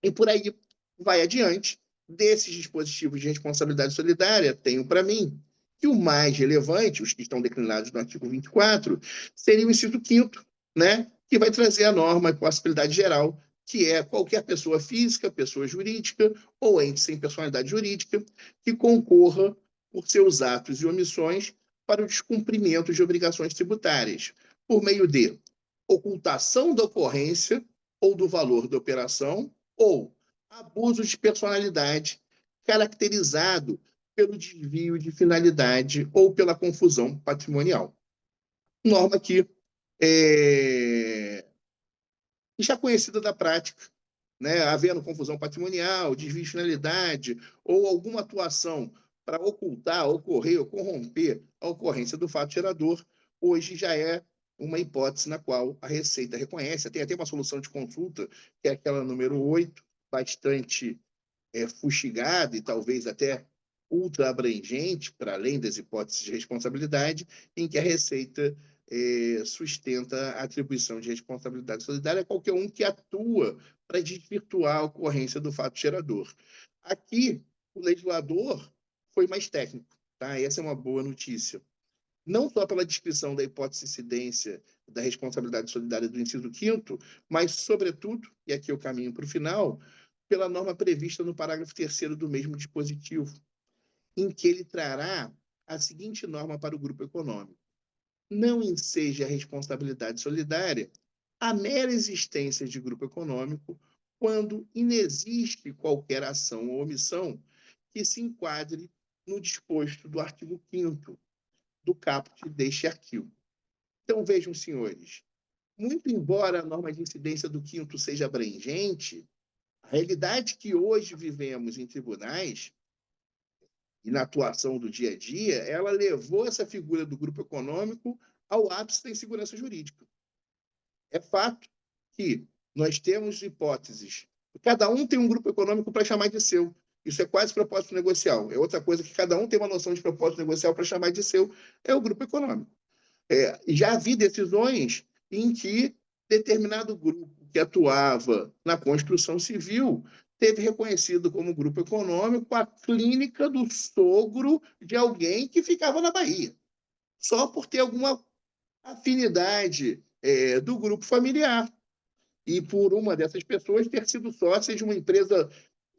E por aí vai adiante. Desses dispositivos de responsabilidade solidária, tenho para mim que o mais relevante, os que estão declinados no artigo 24, seria o inciso 5º, né, que vai trazer a norma de possibilidade geral, que é qualquer pessoa física, pessoa jurídica ou ente sem personalidade jurídica que concorra por seus atos e omissões para o descumprimento de obrigações tributárias, por meio de ocultação da ocorrência ou do valor da operação, ou abuso de personalidade caracterizado pelo desvio de finalidade ou pela confusão patrimonial. Norma que já conhecida da prática, né? Havendo confusão patrimonial, desvio de finalidade ou alguma atuação para ocultar, ocorrer ou corromper a ocorrência do fato gerador, hoje já é uma hipótese na qual a Receita reconhece. Tem até uma solução de consulta, que é aquela número 8, bastante fustigada e talvez até ultra abrangente, para além das hipóteses de responsabilidade, em que a Receita sustenta a atribuição de responsabilidade solidária a qualquer um que atua para desvirtuar a ocorrência do fato gerador. Aqui, o legislador foi mais técnico, tá? Essa é uma boa notícia. Não só pela descrição da hipótese de incidência da responsabilidade solidária do inciso 5º, mas, sobretudo, e aqui eu caminho para o final, pela norma prevista no parágrafo 3º do mesmo dispositivo, em que ele trará a seguinte norma para o grupo econômico. Não enseja a responsabilidade solidária a mera existência de grupo econômico quando inexiste qualquer ação ou omissão que se enquadre no disposto do artigo 5º do caput deste artigo. Então, vejam, senhores, muito embora a norma de incidência do 5º seja abrangente, a realidade que hoje vivemos em tribunais e na atuação do dia a dia, ela levou essa figura do grupo econômico ao ápice da insegurança jurídica. É fato que nós temos hipóteses. Cada um tem um grupo econômico para chamar de seu. Isso é quase propósito negocial. É outra coisa que cada um tem uma noção de propósito negocial para chamar de seu. É o grupo econômico. Já vi decisões em que determinado grupo que atuava na construção civil teve reconhecido como grupo econômico a clínica do sogro de alguém que ficava na Bahia, só por ter alguma afinidade do grupo familiar e por uma dessas pessoas ter sido sócia de uma empresa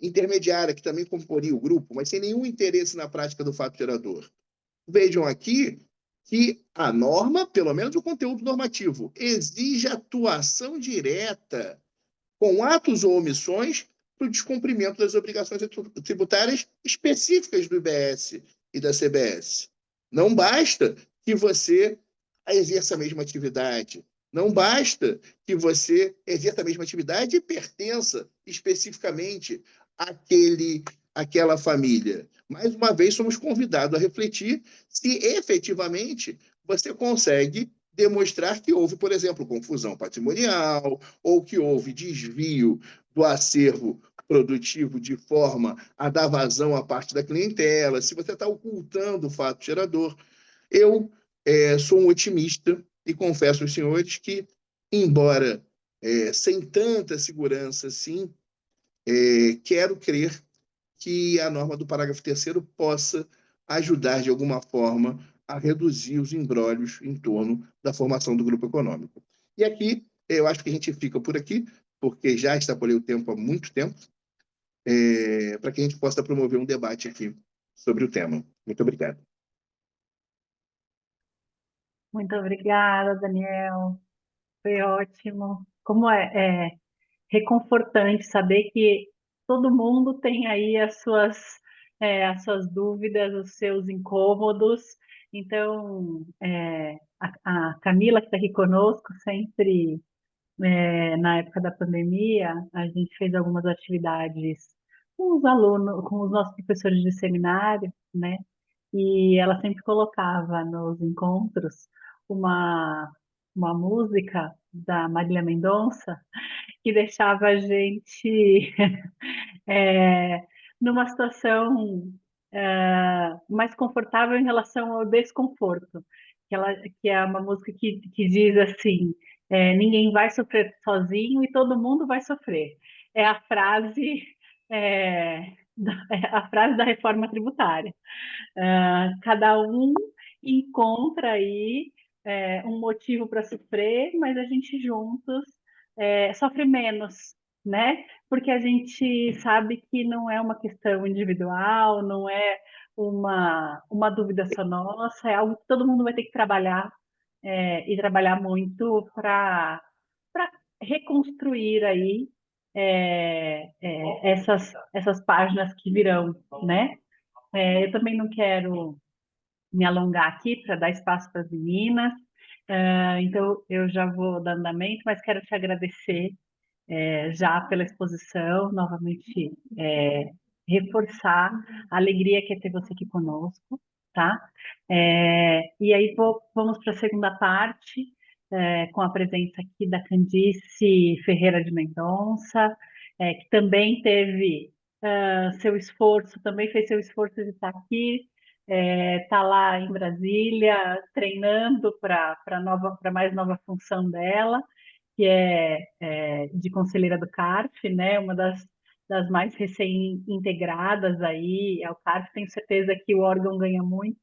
intermediária que também comporia o grupo, mas sem nenhum interesse na prática do fato gerador. Vejam aqui que a norma, pelo menos o conteúdo normativo, exige atuação direta com atos ou omissões para o descumprimento das obrigações tributárias específicas do IBS e da CBS. Não basta que você exerça a mesma atividade, não basta que você exerça a mesma atividade e pertença especificamente àquela família. Mais uma vez, somos convidados a refletir se efetivamente você consegue demonstrar que houve, por exemplo, confusão patrimonial ou que houve desvio do acervo produtivo de forma a dar vazão à parte da clientela, se você está ocultando o fato gerador. Eu sou um otimista e confesso aos senhores que, embora sem tanta segurança assim, quero crer que a norma do parágrafo 3º possa ajudar, de alguma forma, a reduzir os embrólios em torno da formação do grupo econômico. E aqui, eu acho que a gente fica por aqui, porque já extrapolei o tempo há muito tempo, para que a gente possa promover um debate aqui sobre o tema. Muito obrigado.
Muito obrigada, Daniel. Foi ótimo. Como é reconfortante saber que todo mundo tem aí as suas dúvidas, os seus incômodos. Então, a Camila, que está aqui conosco, sempre, na época da pandemia, a gente fez algumas atividades com os alunos, com os nossos professores de seminário, né? E ela sempre colocava nos encontros uma, uma música da Marília Mendonça que deixava a gente é, numa situação mais confortável em relação ao desconforto. Que é uma música que diz assim: ninguém vai sofrer sozinho e todo mundo vai sofrer. É a frase, é a frase da reforma tributária. Cada um encontra aí um motivo para sofrer, mas a gente juntos sofre menos, né? Porque a gente sabe que não é uma questão individual, não é uma dúvida só nossa, é algo que todo mundo vai ter que trabalhar e trabalhar muito para reconstruir aí essas páginas que virão, né? Eu também não quero me alongar aqui para dar espaço para as meninas, então eu já vou dar andamento, mas quero te agradecer já pela exposição, novamente reforçar a alegria que é ter você aqui conosco, tá? E aí vamos para a segunda parte, com a presença aqui da Candice Ferreira de Mendonça, que também teve seu esforço, também fez seu esforço de estar aqui, está lá em Brasília, treinando para mais nova função dela, que é de conselheira do CARF, né? Uma das mais recém-integradas aí ao CARF. Tenho certeza que o órgão ganha muito.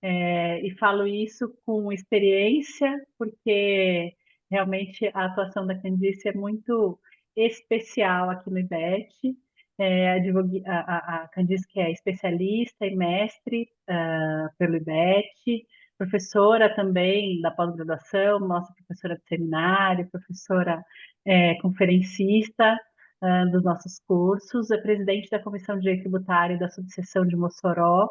E falo isso com experiência, porque realmente a atuação da Candice é muito especial aqui no IBET. A Candice, que é especialista e mestre pelo IBET, professora também da pós-graduação, nossa professora de seminário, professora conferencista dos nossos cursos, é presidente da Comissão de Direito Tributário da Subseção de Mossoró,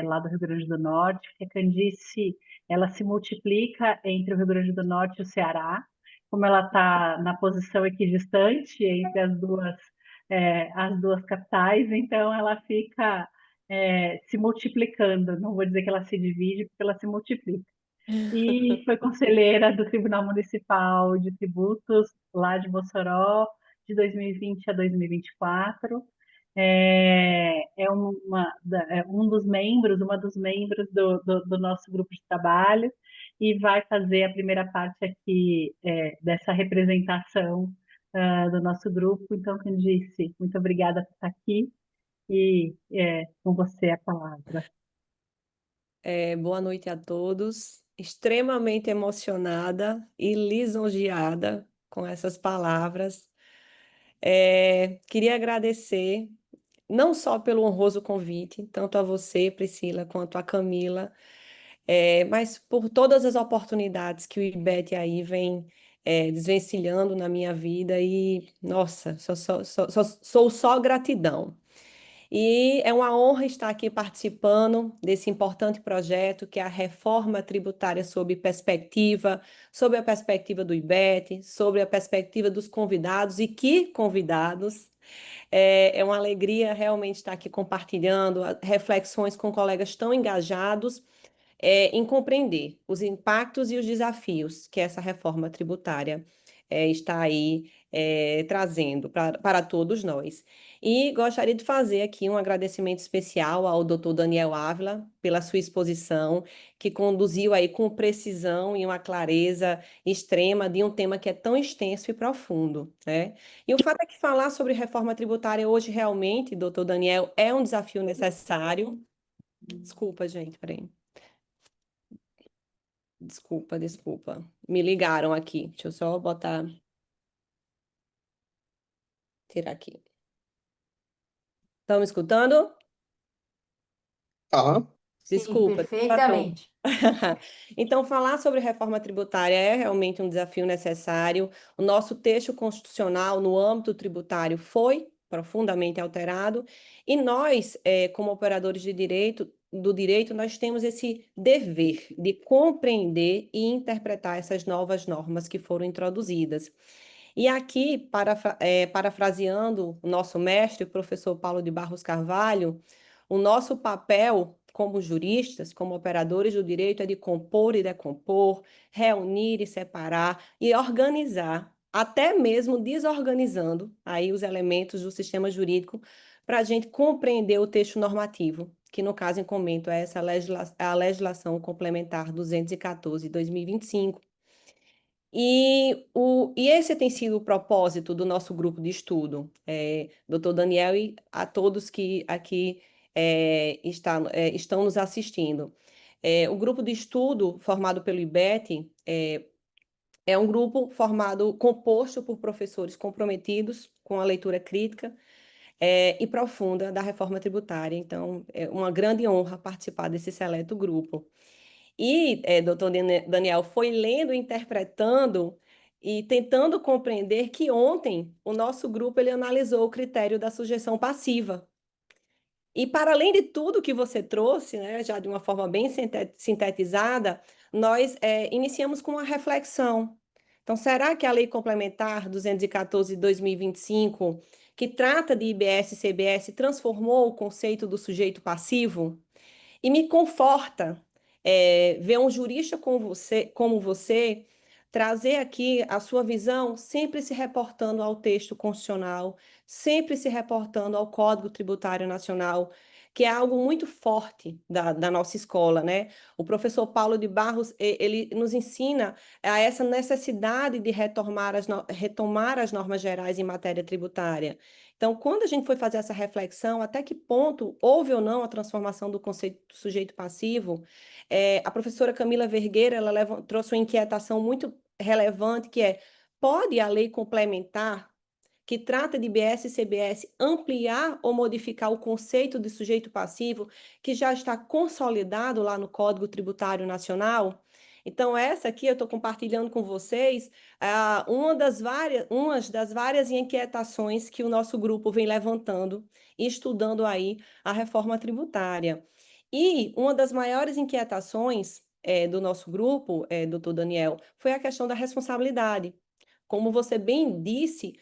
lá do Rio Grande do Norte, porque a Candice, ela se multiplica entre o Rio Grande do Norte e o Ceará, como ela está na posição equidistante entre as duas capitais, então ela fica se multiplicando, não vou dizer que ela se divide, porque ela se multiplica. E foi conselheira do Tribunal Municipal de Tributos, lá de Mossoró, de 2020 a 2024. Uma dos membros do nosso grupo de trabalho, e vai fazer a primeira parte aqui dessa representação do nosso grupo. Então, Candice, muito obrigada por estar aqui, e com você a palavra.
Boa noite a todos. Extremamente emocionada e lisonjeada com essas palavras. Queria agradecer não só pelo honroso convite, tanto a você, Priscila, quanto a Camila, mas por todas as oportunidades que o IBET aí vem desvencilhando na minha vida e, nossa, sou só gratidão. E é uma honra estar aqui participando desse importante projeto que é a reforma tributária sob a perspectiva do IBET, sobre a perspectiva dos convidados e que convidados. É uma alegria realmente estar aqui compartilhando reflexões com colegas tão engajados em compreender os impactos e os desafios que essa reforma tributária está aí trazendo para todos nós. E gostaria de fazer aqui um agradecimento especial ao Dr. Daniel Ávila pela sua exposição, que conduziu aí com precisão e uma clareza extrema de um tema que é tão extenso e profundo, né? E o fato é que falar sobre reforma tributária hoje realmente, doutor Daniel, é um desafio necessário. Desculpa, gente, peraí. Desculpa. Me ligaram aqui. Deixa eu só tirar aqui. Estão me escutando?
Aham.
Sim,
Desculpa, tratou.
perfeitamente.
Então, falar sobre reforma tributária é realmente um desafio necessário. O nosso texto constitucional no âmbito tributário foi profundamente alterado e nós, como operadores do direito, nós temos esse dever de compreender e interpretar essas novas normas que foram introduzidas. E aqui, parafraseando o nosso mestre, o professor Paulo de Barros Carvalho, o nosso papel como juristas, como operadores do direito, é de compor e decompor, reunir e separar e organizar, até mesmo desorganizando aí os elementos do sistema jurídico para a gente compreender o texto normativo, que no caso em comento é a legislação complementar 214 de 2025. E esse tem sido o propósito do nosso grupo de estudo, doutor Daniel, e a todos que aqui estão nos assistindo. O grupo de estudo formado pelo IBET é um grupo composto por professores comprometidos com a leitura crítica e profunda da reforma tributária. Então, é uma grande honra participar desse seleto grupo. E doutor Daniel foi lendo, interpretando e tentando compreender que ontem o nosso grupo ele analisou o critério da sujeição passiva. E para além de tudo que você trouxe, né, já de uma forma bem sintetizada, nós iniciamos com uma reflexão. Então, será que a Lei Complementar 214 de 2025, que trata de IBS e CBS, transformou o conceito do sujeito passivo? E me conforta ver um jurista como você trazer aqui a sua visão, sempre se reportando ao texto constitucional, sempre se reportando ao Código Tributário Nacional, que é algo muito forte da nossa escola, né? O professor Paulo de Barros, ele nos ensina a essa necessidade de retomar as normas gerais em matéria tributária. Então, quando a gente foi fazer essa reflexão, até que ponto houve ou não a transformação do conceito do sujeito passivo, a professora Camila Vergueira trouxe uma inquietação muito relevante, que é, pode a lei complementar, que trata de IBS e CBS, ampliar ou modificar o conceito de sujeito passivo, que já está consolidado lá no Código Tributário Nacional? Então, essa aqui eu estou compartilhando com vocês uma das várias inquietações que o nosso grupo vem levantando e estudando aí a reforma tributária. E uma das maiores inquietações do nosso grupo, doutor Daniel, foi a questão da responsabilidade. Como você bem disse,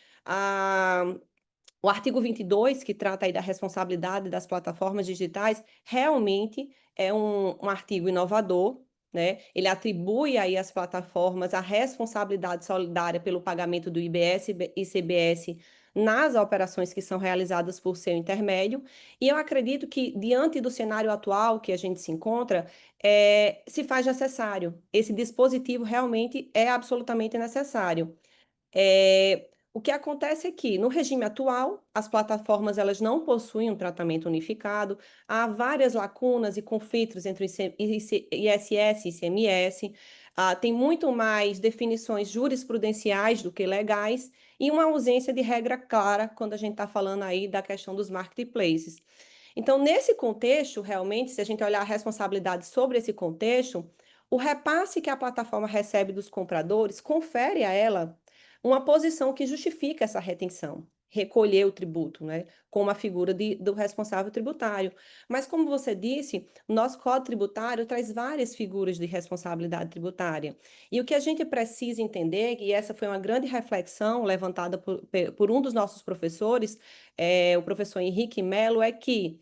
o artigo 22, que trata aí da responsabilidade das plataformas digitais, realmente é um artigo inovador, né? Ele atribui aí às plataformas a responsabilidade solidária pelo pagamento do IBS e CBS nas operações que são realizadas por seu intermédio, e eu acredito que, diante do cenário atual que a gente se encontra, se faz necessário. Esse dispositivo realmente é absolutamente necessário. O que acontece é que, no regime atual, as plataformas elas não possuem um tratamento unificado, há várias lacunas e conflitos entre ISS e ICMS, tem muito mais definições jurisprudenciais do que legais e uma ausência de regra clara quando a gente está falando aí da questão dos marketplaces. Então, nesse contexto, realmente, se a gente olhar a responsabilidade sobre esse contexto, O repasse que a plataforma recebe dos compradores confere a ela uma posição que justifica essa retenção, recolher o tributo, né, como a figura do responsável tributário. Mas, como você disse, o nosso Código Tributário traz várias figuras de responsabilidade tributária. E o que a gente precisa entender, e essa foi uma grande reflexão levantada por um dos nossos professores, o professor Henrique Melo, é que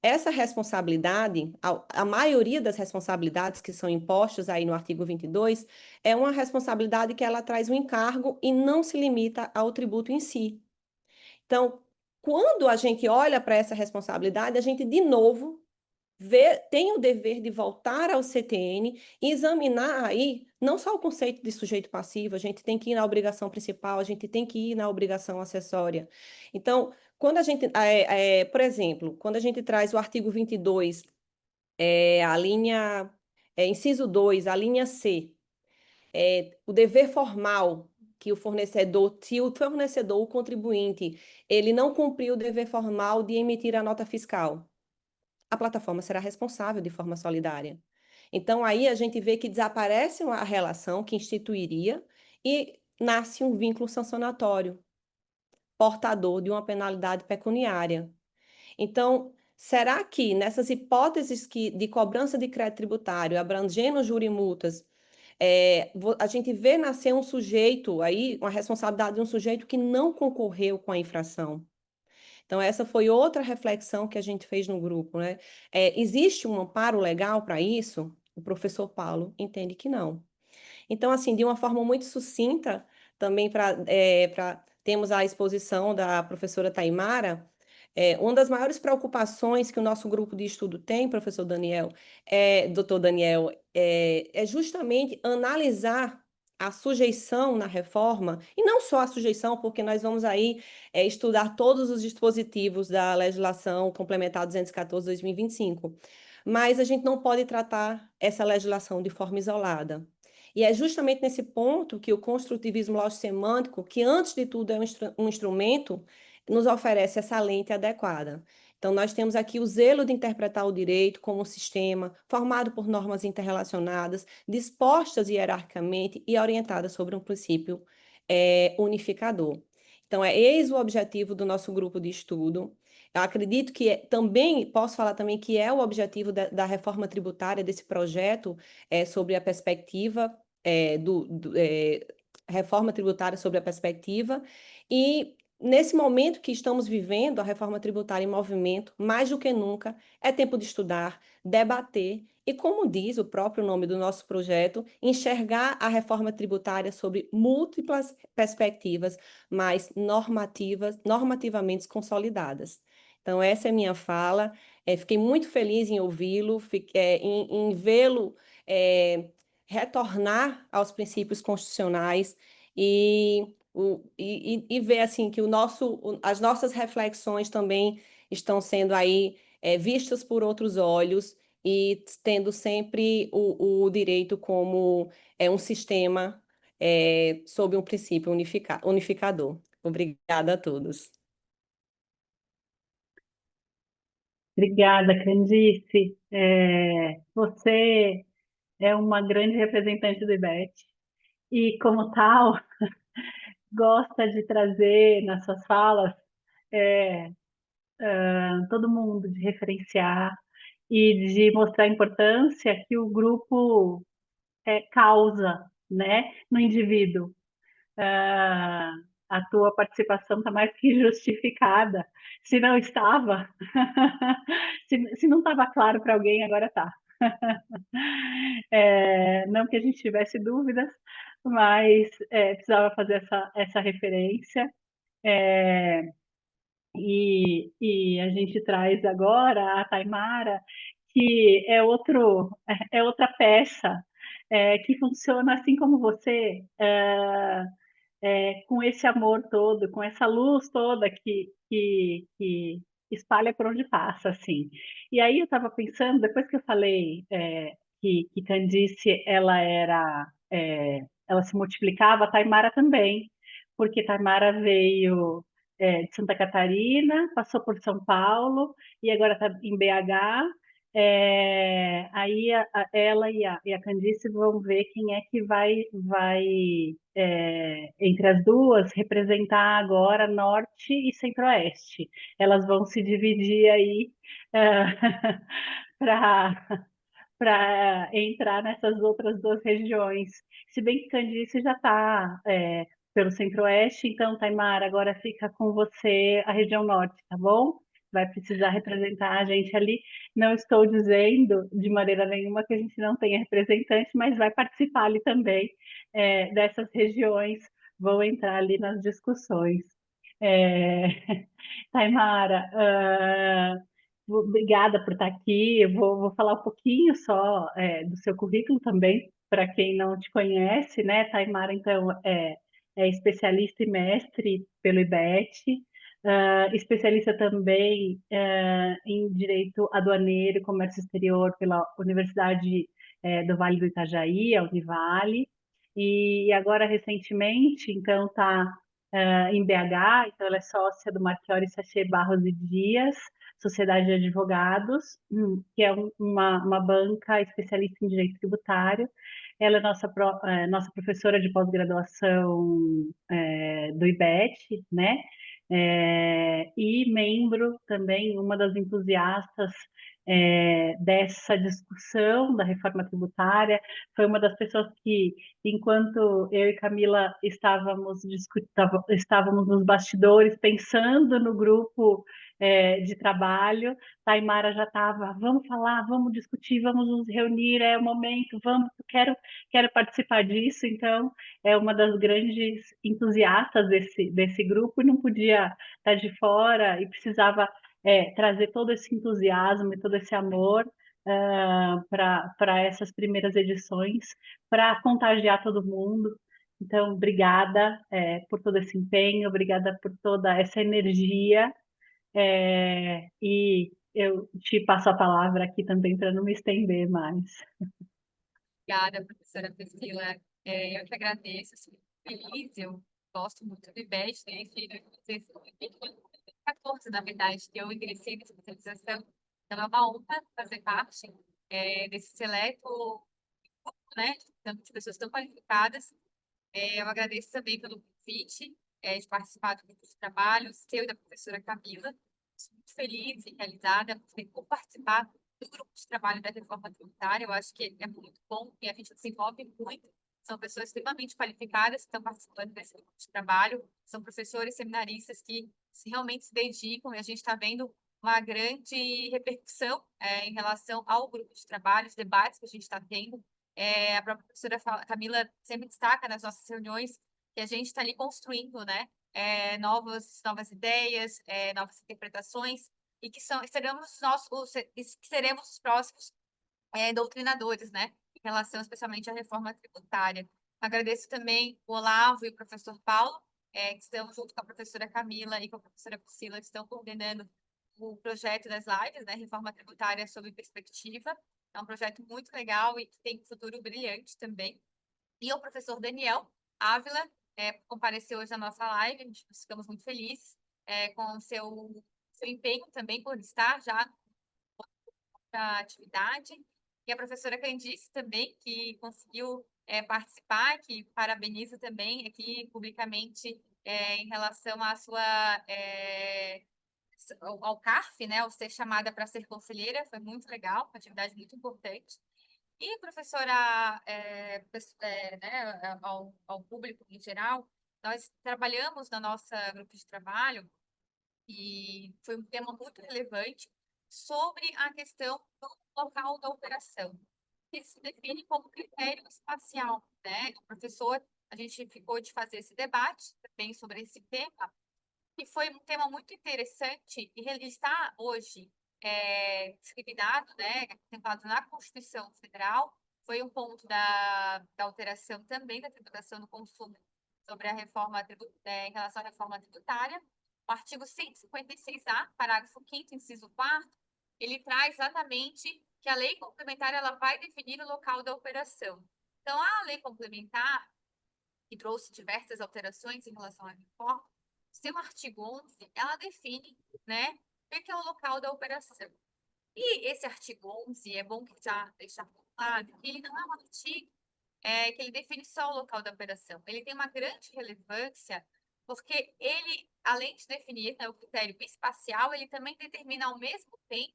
essa responsabilidade, a maioria das responsabilidades que são impostas aí no artigo 22, é uma responsabilidade que ela traz um encargo e não se limita ao tributo em si. Então, quando a gente olha para essa responsabilidade, a gente, de novo, tem o dever de voltar ao CTN e examinar aí não só o conceito de sujeito passivo, a gente tem que ir na obrigação principal, a gente tem que ir na obrigação acessória. Então, quando a gente, por exemplo, quando a gente traz o artigo 22, a linha, inciso 2, a linha C, o dever formal que o fornecedor, se o fornecedor, o contribuinte, ele não cumpriu o dever formal de emitir a nota fiscal, a plataforma será responsável de forma solidária. Então, aí a gente vê que desaparece a relação que instituiria e nasce um vínculo sancionatório, portador de uma penalidade pecuniária. Então, será que nessas hipóteses de cobrança de crédito tributário, abrangendo jurimultas, a gente vê nascer um sujeito aí, uma responsabilidade de um sujeito que não concorreu com a infração? Então, essa foi outra reflexão que a gente fez no grupo, né? Existe um amparo legal para isso? O professor Paulo entende que não. Então, assim, de uma forma muito sucinta, também temos a exposição da professora Taimara. Uma das maiores preocupações que o nosso grupo de estudo tem, professor Daniel, doutor Daniel, é justamente analisar a sujeição na reforma, e não só a sujeição, porque nós vamos aí estudar todos os dispositivos da legislação complementar 214/2025, mas a gente não pode tratar essa legislação de forma isolada. E é justamente nesse ponto que o construtivismo lógico-semântico, que antes de tudo é um instrumento, nos oferece essa lente adequada. Então, nós temos aqui o zelo de interpretar o direito como um sistema formado por normas interrelacionadas, dispostas hierarquicamente e orientadas sobre um princípio unificador. Então, eis o objetivo do nosso grupo de estudo. Eu acredito que posso falar também que é o objetivo da reforma tributária, desse projeto sobre a perspectiva, reforma tributária sobre a perspectiva, e nesse momento que estamos vivendo, a reforma tributária em movimento, mais do que nunca, é tempo de estudar, debater e, como diz o próprio nome do nosso projeto, enxergar a reforma tributária sobre múltiplas perspectivas, mas normativamente consolidadas. Então, essa é a minha fala. Fiquei muito feliz em ouvi-lo, em vê-lo retornar aos princípios constitucionais e ver assim que as nossas reflexões também estão sendo aí vistas por outros olhos e tendo sempre o direito como um sistema sob um princípio unificador. Obrigada a todos.
Obrigada, Candice. Você é uma grande representante do IBET e, como tal, gosta de trazer nas suas falas todo mundo, de referenciar e de mostrar a importância que o grupo causa, né, no indivíduo. A tua participação está mais que justificada. Se não estava, se não estava claro para alguém, agora está. Não que a gente tivesse dúvidas, mas precisava fazer essa referência. E a gente traz agora a Taimara, que é outra peça que funciona assim como você, com esse amor todo, com essa luz toda que espalha por onde passa, assim. E aí eu estava pensando, depois que eu falei que Candice, ela se multiplicava, a Taimara também, porque Taimara veio de Santa Catarina, passou por São Paulo e agora está em BH, Aí ela e a Candice vão ver quem é que vai entre as duas, representar agora Norte e Centro-Oeste. Elas vão se dividir aí para entrar nessas outras duas regiões. Se bem que Candice já está pelo Centro-Oeste, então, Taimara, agora fica com você a região Norte, tá bom? Vai precisar representar a gente ali. Não estou dizendo de maneira nenhuma que a gente não tenha representante, mas vai participar ali também dessas regiões, vão entrar ali nas discussões. É... Taimara, obrigada por estar aqui. Eu vou falar um pouquinho só do seu currículo também, para quem não te conhece, né? Taimara, então, é especialista e mestre pelo IBET, especialista também em Direito Aduaneiro e Comércio Exterior pela Universidade do Vale do Itajaí, a Univale, e agora, recentemente, então, está em BH, então ela é sócia do Marchiori Sachê Barros e Dias, Sociedade de Advogados, que é uma banca especialista em direito tributário. Ela é nossa professora de pós-graduação do IBET, né? E membro também, uma das entusiastas dessa discussão da reforma tributária. Foi uma das pessoas que, enquanto eu e Camila estávamos nos bastidores pensando no grupo de trabalho, Taimara já estava, vamos falar, vamos discutir, vamos nos reunir, é o momento, vamos, quero participar disso. Então, é uma das grandes entusiastas desse grupo e não podia estar de fora e precisava trazer todo esse entusiasmo e todo esse amor para essas primeiras edições, para contagiar todo mundo. Então, obrigada por todo esse empenho, obrigada por toda essa energia, e eu te passo a palavra aqui também para não me estender mais.
Obrigada, professora Priscila. Eu que agradeço, sou muito feliz, eu gosto muito do IBET, desde 2014, na verdade, que eu ingressei na especialização. Então, é uma honra fazer parte desse seleto grupo, né, tanto de pessoas tão qualificadas. Eu agradeço também pelo convite de participar do grupo de trabalho, seu e da professora Camila. Estou muito feliz e realizada por participar do grupo de trabalho da reforma tributária. Eu acho que é muito bom e a gente desenvolve muito. São pessoas extremamente qualificadas que estão participando desse grupo de trabalho. São professores seminaristas que realmente se dedicam e a gente está vendo uma grande repercussão em relação ao grupo de trabalho, os debates que a gente está tendo. A própria professora Camila sempre destaca nas nossas reuniões que a gente está ali construindo, né, novas ideias, novas interpretações, e que seremos os próximos doutrinadores, né, em relação especialmente à reforma tributária. Agradeço também o Olavo e o professor Paulo, que estão junto com a professora Camila e com a professora Priscila, que estão coordenando o projeto das lives, né, Reforma Tributária sob Perspectiva. É um projeto muito legal e que tem um futuro brilhante também. E o professor Daniel Ávila compareceu hoje na nossa live, nós ficamos muito felizes com o seu empenho também por estar já na atividade. E a professora Candice também, que conseguiu participar, que parabenizo também aqui publicamente em relação à sua ao CARF, né, ao ser chamada para ser conselheira, foi muito legal, uma atividade muito importante. E, professora, né, ao público em geral, nós trabalhamos na nossa grupo de trabalho e foi um tema muito relevante sobre a questão do local da operação, que se define como critério espacial, né? O professor, a gente ficou de fazer esse debate também sobre esse tema, e foi um tema muito interessante e ele está hoje discriminado, né, contemplado na Constituição Federal. Foi um ponto da alteração também da tributação do consumo sobre a reforma em relação à reforma tributária. O artigo 156A, parágrafo 5º, inciso 4º, ele traz exatamente que a lei complementar ela vai definir o local da operação. Então, a lei complementar, que trouxe diversas alterações em relação à reforma, seu artigo 11, ela define, né, o que é o local da operação. E esse artigo 11, é bom que já deixar claro que ele não é um artigo que ele define só o local da operação. Ele tem uma grande relevância porque ele, além de definir, né, o critério espacial, ele também determina ao mesmo tempo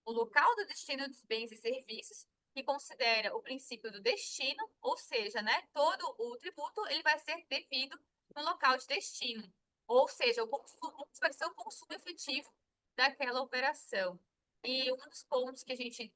o local do destino dos bens e serviços, que considera o princípio do destino, ou seja, né, todo o tributo ele vai ser devido no local de destino, ou seja, o consumo vai ser o consumo efetivo daquela operação. E um dos pontos que a gente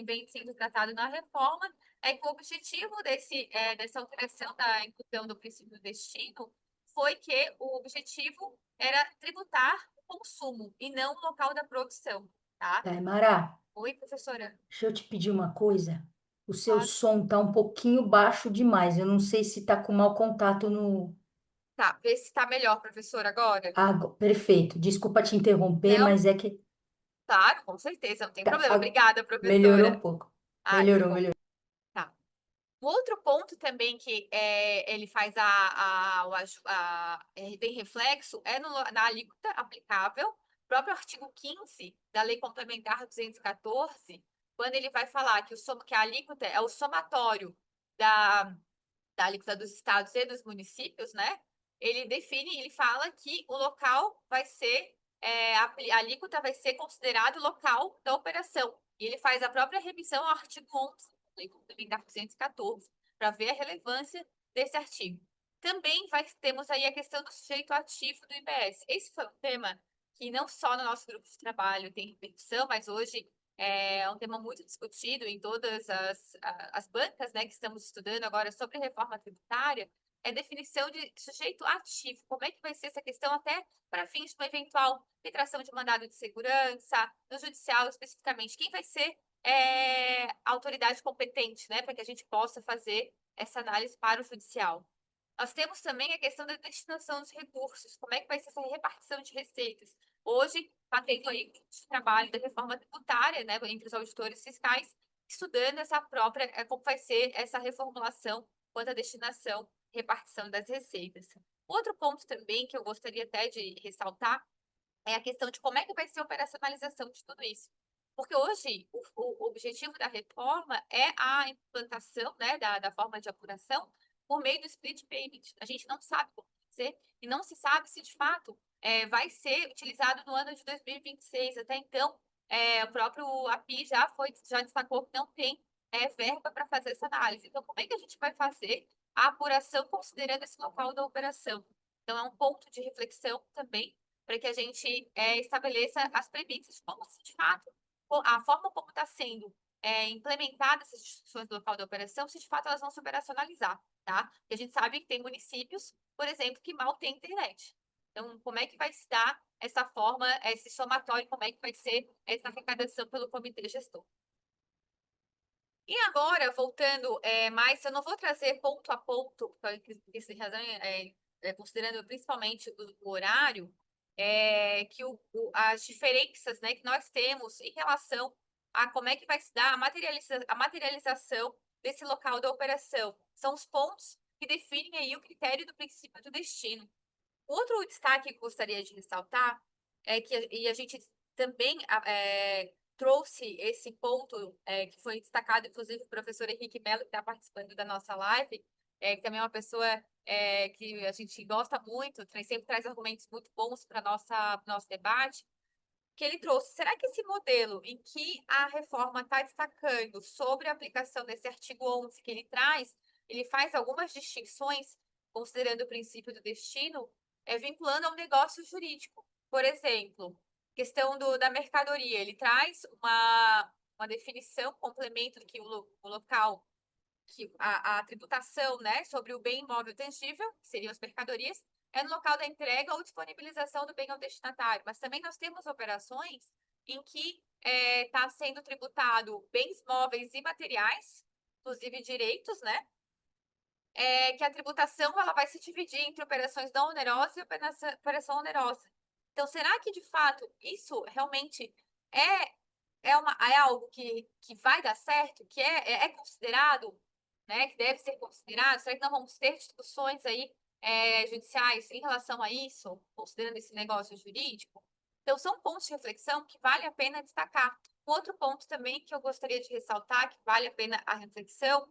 vem sendo tratado na reforma é que o objetivo dessa alteração da inclusão do princípio do destino foi que o objetivo era tributar o consumo e não o local da produção, tá?
Taimara,
Oi, professora.
deixa eu te pedir uma coisa. O seu
Claro.
som tá um pouquinho baixo demais. Eu não sei se tá com mau contato no.
Tá, vê se tá melhor, professora, agora.
Perfeito. Desculpa te interromper,
Não,
mas é que
claro, com certeza, não tem
tá,
problema. Obrigada,
melhorou um
professora.
pouco.
Ai, que
Melhorou,
bom.
melhorou.
Tá. O outro ponto também que ele faz tem reflexo é na alíquota aplicável, o próprio artigo 15 da Lei Complementar 214, quando ele vai falar que a alíquota é o somatório da alíquota dos estados e dos municípios, né? Ele define, ele fala que o local vai ser, a alíquota vai ser considerado local da operação. E ele faz a própria revisão ao artigo 11, Lei Complementar 214, para ver a relevância desse artigo. Também temos aí a questão do sujeito ativo do IBS. Esse foi um tema que não só no nosso grupo de trabalho tem repercussão, mas hoje é um tema muito discutido em todas as bancas, né, que estamos estudando agora sobre reforma tributária, é definição de sujeito ativo. Como é que vai ser essa questão até para fins de uma eventual penetração de mandado de segurança, no judicial especificamente? Quem vai ser a autoridade competente, né, para que a gente possa fazer essa análise para o judicial? Nós temos também a questão da destinação dos recursos. Como é que vai ser essa repartição de receitas? Hoje, está tendo aí um trabalho da reforma tributária, né, entre os auditores fiscais, estudando essa própria, como vai ser essa reformulação quanto à destinação e repartição das receitas. Outro ponto também que eu gostaria até de ressaltar é a questão de como é que vai ser a operacionalização de tudo isso. Porque hoje o objetivo da reforma é a implantação, né, da forma de apuração por meio do split payment. A gente não sabe como vai ser e não se sabe se de fato vai ser utilizado no ano de 2026. Até então, o próprio API já destacou que não tem verba para fazer essa análise. Então, como é que a gente vai fazer a apuração considerando esse local da operação? Então, é um ponto de reflexão também para que a gente estabeleça as premissas de como, de fato, a forma como está sendo implementada essas instituições do local da operação, se de fato elas vão se operacionalizar, tá? Porque a gente sabe que tem municípios, por exemplo, que mal têm internet. Então, como é que vai se dar essa forma, esse somatório, como é que vai ser essa arrecadação pelo comitê gestor? E agora, voltando mais, eu não vou trazer ponto a ponto, por essa razão, considerando principalmente o horário, que as diferenças, né, que nós temos em relação a como é que vai se dar a materialização desse local da operação. São os pontos que definem aí o critério do princípio do destino. Outro destaque que eu gostaria de ressaltar é que e a gente também trouxe esse ponto que foi destacado, inclusive, o professor Henrique Mello, que está participando da nossa live, que também é uma pessoa que a gente gosta muito, sempre traz argumentos muito bons para nosso debate, que ele trouxe. Será que esse modelo em que a reforma está destacando sobre a aplicação desse artigo 11 que ele traz, ele faz algumas distinções, considerando o princípio do destino, vinculando ao negócio jurídico. Por exemplo, questão da mercadoria, ele traz uma definição, complemento que o local, que a tributação, né, sobre o bem imóvel tangível, que seriam as mercadorias, é no local da entrega ou disponibilização do bem ao destinatário. Mas também nós temos operações em que está sendo tributado bens móveis e materiais, inclusive direitos, né? Que a tributação ela vai se dividir entre operações não onerosas e operação onerosa. Então, será que, de fato, isso realmente é algo que vai dar certo, que é considerado, né, que deve ser considerado? Será que não vamos ter discussões aí judiciais em relação a isso, considerando esse negócio jurídico? Então, são pontos de reflexão que vale a pena destacar. Um outro ponto também que eu gostaria de ressaltar, que vale a pena a reflexão,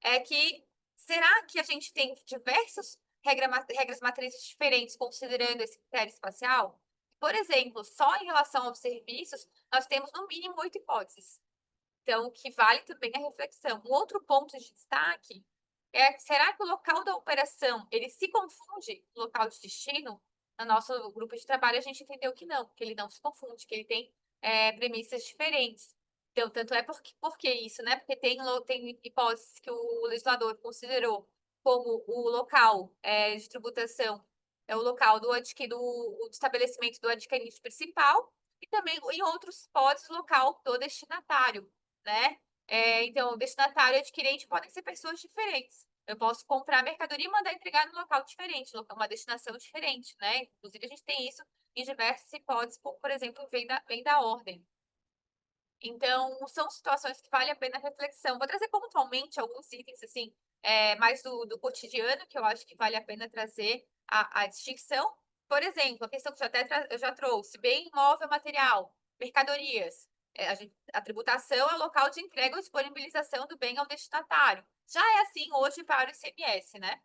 é que será que a gente tem diversas regras matrizes diferentes considerando esse critério espacial? Por exemplo, só em relação aos serviços, nós temos no mínimo 8 hipóteses. Então, que vale também a reflexão. Um outro ponto de destaque é, será que o local da operação, ele se confunde com o local de destino? No nosso grupo de trabalho, a gente entendeu que não, que ele não se confunde, que ele tem premissas diferentes. Então, tanto é porque isso, né? Porque tem hipóteses que o legislador considerou como o local de tributação, é o local do estabelecimento do adquirente principal, e também em outros hipóteses, o local do destinatário, né? Então, o destinatário e o adquirente podem ser pessoas diferentes. Eu posso comprar mercadoria e mandar entregar num local diferente, uma destinação diferente, né? Inclusive, a gente tem isso em diversas hipóteses, por exemplo, vem da ordem. Então, são situações que vale a pena reflexão. Vou trazer pontualmente alguns itens, assim, mais do cotidiano, que eu acho que vale a pena trazer a distinção. Por exemplo, a questão que eu já trouxe, bem imóvel material, mercadorias. A tributação é o local de entrega ou disponibilização do bem ao destinatário. Já é assim hoje para o ICMS, né?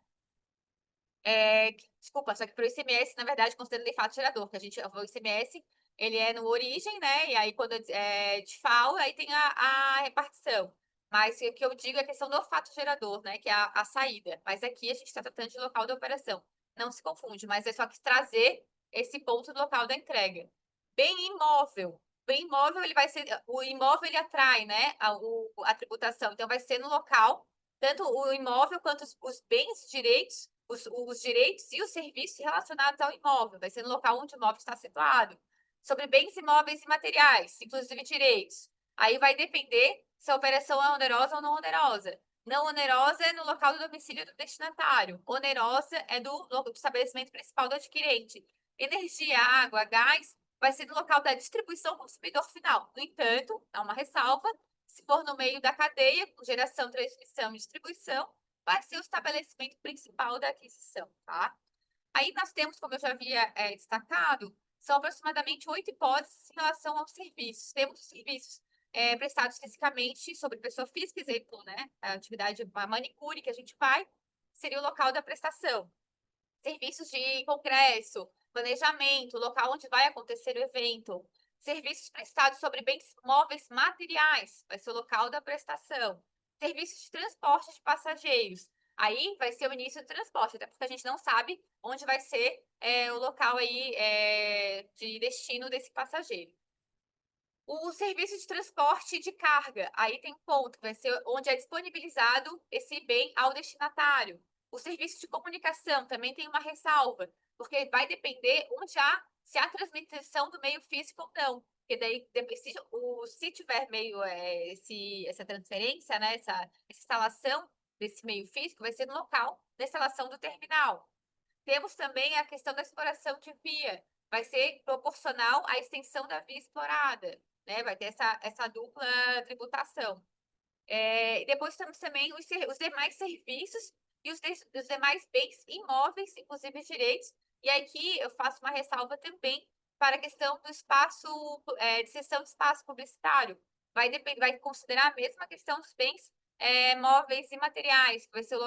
Desculpa, só que para o ICMS, na verdade, considerando de fato gerador, que o ICMS, ele é no origem, né? E aí, quando é de FAO, aí tem a repartição. Mas o que eu digo é a questão do fato gerador, né? Que é a saída. Mas aqui a gente está tratando de local da operação. Não se confunde, mas é só que trazer esse ponto do local da entrega. Bem imóvel. Bem imóvel, ele vai ser. O imóvel ele atrai, né? A tributação. Então, vai ser no local, tanto o imóvel quanto os bens, direitos os direitos e os serviços relacionados ao imóvel, vai ser no local onde o imóvel está situado. Sobre bens imóveis e materiais, inclusive direitos. Aí vai depender se a operação é onerosa ou não onerosa. Não onerosa é no local do domicílio do destinatário. Onerosa é do estabelecimento principal do adquirente. Energia, água, gás, vai ser no local da distribuição ao consumidor final. No entanto, há uma ressalva, se for no meio da cadeia, com geração, transmissão e distribuição, vai ser o estabelecimento principal da aquisição, tá? Aí nós temos, como eu já havia destacado, são aproximadamente 8 hipóteses em relação aos serviços. Temos os serviços prestados fisicamente sobre pessoa física, exemplo, né? A atividade, a manicure que a gente vai, seria o local da prestação. Serviços de congresso, planejamento, local onde vai acontecer o evento. Serviços prestados sobre bens móveis materiais, vai ser o local da prestação. Serviços de transporte de passageiros, aí vai ser o início do transporte, até porque a gente não sabe onde vai ser o local aí de destino desse passageiro. O serviço de transporte de carga, aí tem ponto, vai ser onde é disponibilizado esse bem ao destinatário. O serviço de comunicação também tem uma ressalva, porque vai depender se há transmissão do meio físico ou não. Porque daí, se tiver meio essa transferência, né, essa instalação desse meio físico, vai ser no local da instalação do terminal. Temos também a questão da exploração de via, vai ser proporcional à extensão da via explorada, né? Vai ter essa dupla tributação. E depois temos também os demais serviços e os demais bens imóveis, inclusive direitos. E aqui eu faço uma ressalva também para a questão do espaço, de cessão de espaço publicitário. Vai considerar a mesma questão dos bens móveis e materiais, que vai ser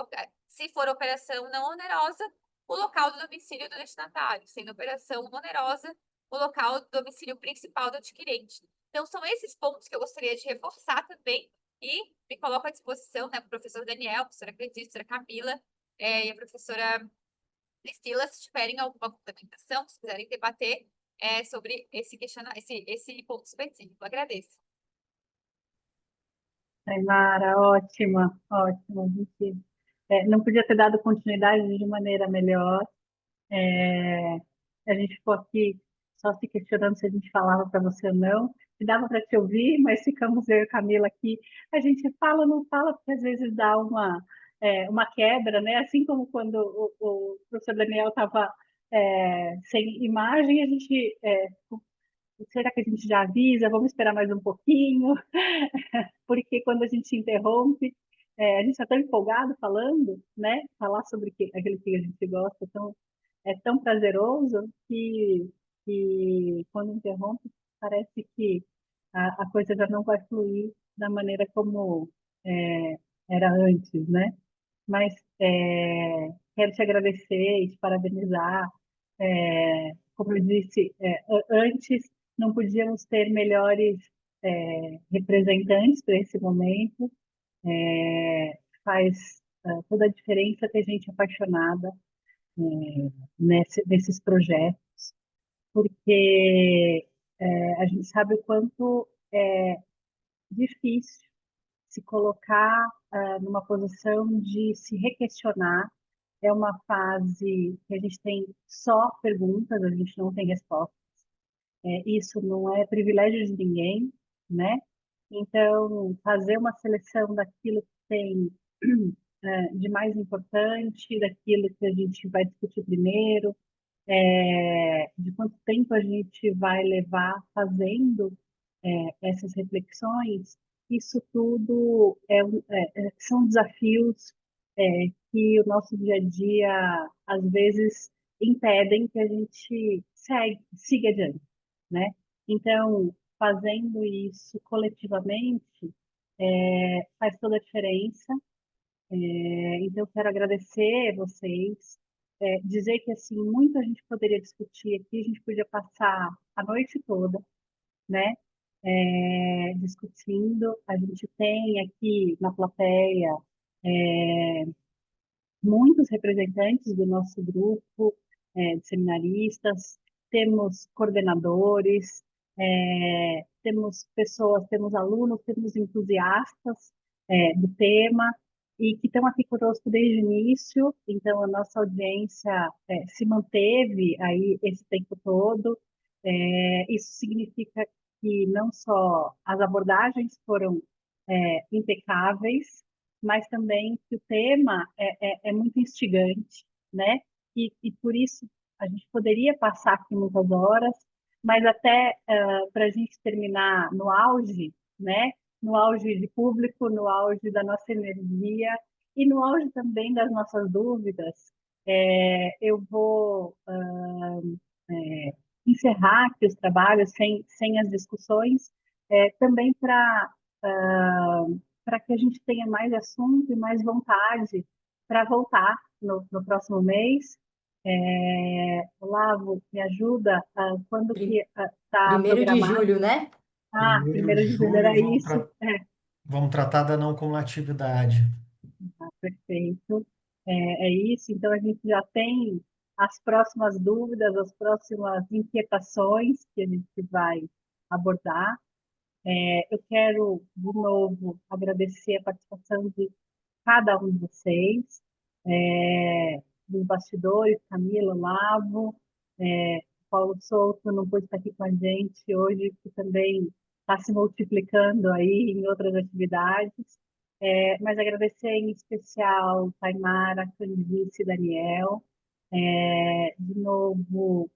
se for operação não onerosa, o local do domicílio do destinatário, sendo operação onerosa, o local do domicílio principal do adquirente. Então, são esses pontos que eu gostaria de reforçar também e me coloco à disposição, né, para o professor Daniel, a professora Credito, a professora Camila e a professora Priscila, se tiverem alguma complementação, se quiserem debater sobre esse ponto específico. Agradeço.
Tainara, ótima, ótima. A gente não podia ter dado continuidade de maneira melhor. A gente ficou aqui só se questionando se a gente falava para você ou não. E dava para te ouvir, mas ficamos eu e Camila aqui. A gente fala ou não fala, porque às vezes dá uma quebra, né? Assim como quando o professor Daniel estava sem imagem, a gente. Será que a gente já avisa? Vamos esperar mais um pouquinho, porque quando a gente interrompe, a gente está tão empolgado falando, né? Falar sobre aquilo que a gente gosta, é tão prazeroso que que quando interrompe, parece que a coisa já não vai fluir da maneira como é, era antes, né? Mas quero te agradecer e te parabenizar. Como eu disse, antes não podíamos ter melhores representantes para esse momento. Faz toda a diferença ter gente apaixonada nesses projetos, porque a gente sabe o quanto é difícil se colocar numa posição de se requestionar. É uma fase que a gente tem só perguntas, a gente não tem respostas. Isso não é privilégio de ninguém, né? Então, fazer uma seleção daquilo que tem de mais importante, daquilo que a gente vai discutir primeiro, de quanto tempo a gente vai levar fazendo essas reflexões, isso tudo são desafios que o nosso dia a dia, às vezes, impedem que a gente siga adiante, né? Então, fazendo isso coletivamente, faz toda a diferença. Então, quero agradecer vocês, dizer que, assim, muita gente poderia discutir aqui, a gente podia passar a noite toda, né, discutindo. A gente tem aqui na plateia muitos representantes do nosso grupo de seminaristas, temos coordenadores, temos pessoas, temos alunos, temos entusiastas do tema e que estão aqui conosco desde o início. Então, a nossa audiência se manteve aí esse tempo todo. Isso significa que não só as abordagens foram impecáveis, mas também que o tema é muito instigante, né? E por isso a gente poderia passar aqui muitas horas, mas até para a gente terminar no auge, né? No auge de público, no auge da nossa energia e no auge também das nossas dúvidas, eu vou encerrar aqui os trabalhos sem as discussões, também para que a gente tenha mais assunto e mais vontade para voltar no próximo mês. Olavo, me ajuda, quando
Pri-
que está
1º de
programado?
julho, né?
Ah,
Primeiro de
1º de julho,
julho,
era isso.
vamos tratar da não cumulatividade.
Perfeito. É isso. Então, a gente já tem as próximas dúvidas, as próximas inquietações que a gente vai abordar. Eu quero, de novo, agradecer a participação de cada um de vocês, dos bastidores, Camila, Lavo, Paulo Souto não pôde estar aqui com a gente hoje, que também está se multiplicando aí em outras atividades. Mas agradecer em especial Taimara, Candice e Daniel, de novo,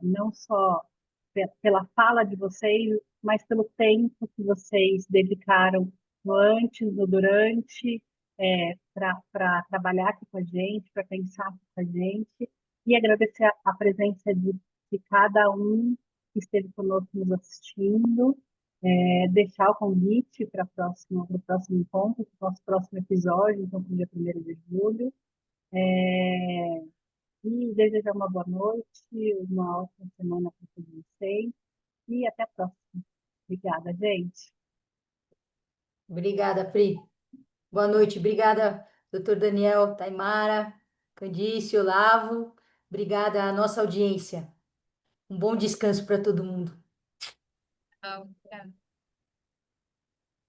não só pela fala de vocês, mas pelo tempo que vocês dedicaram no antes, no durante, para trabalhar aqui com a gente, para pensar aqui com a gente, e agradecer a presença de cada um que esteve conosco nos assistindo, deixar o convite para o próximo encontro, para o nosso próximo episódio, então, para o dia 1º de julho. E desejar uma boa noite, uma ótima semana para todos vocês e até a próxima. Obrigada, gente.
Obrigada, Pri. Boa noite. Obrigada, doutor Daniel, Taimara, Candice, Olavo. Obrigada à nossa audiência. Um bom descanso para todo mundo.
Então, obrigada.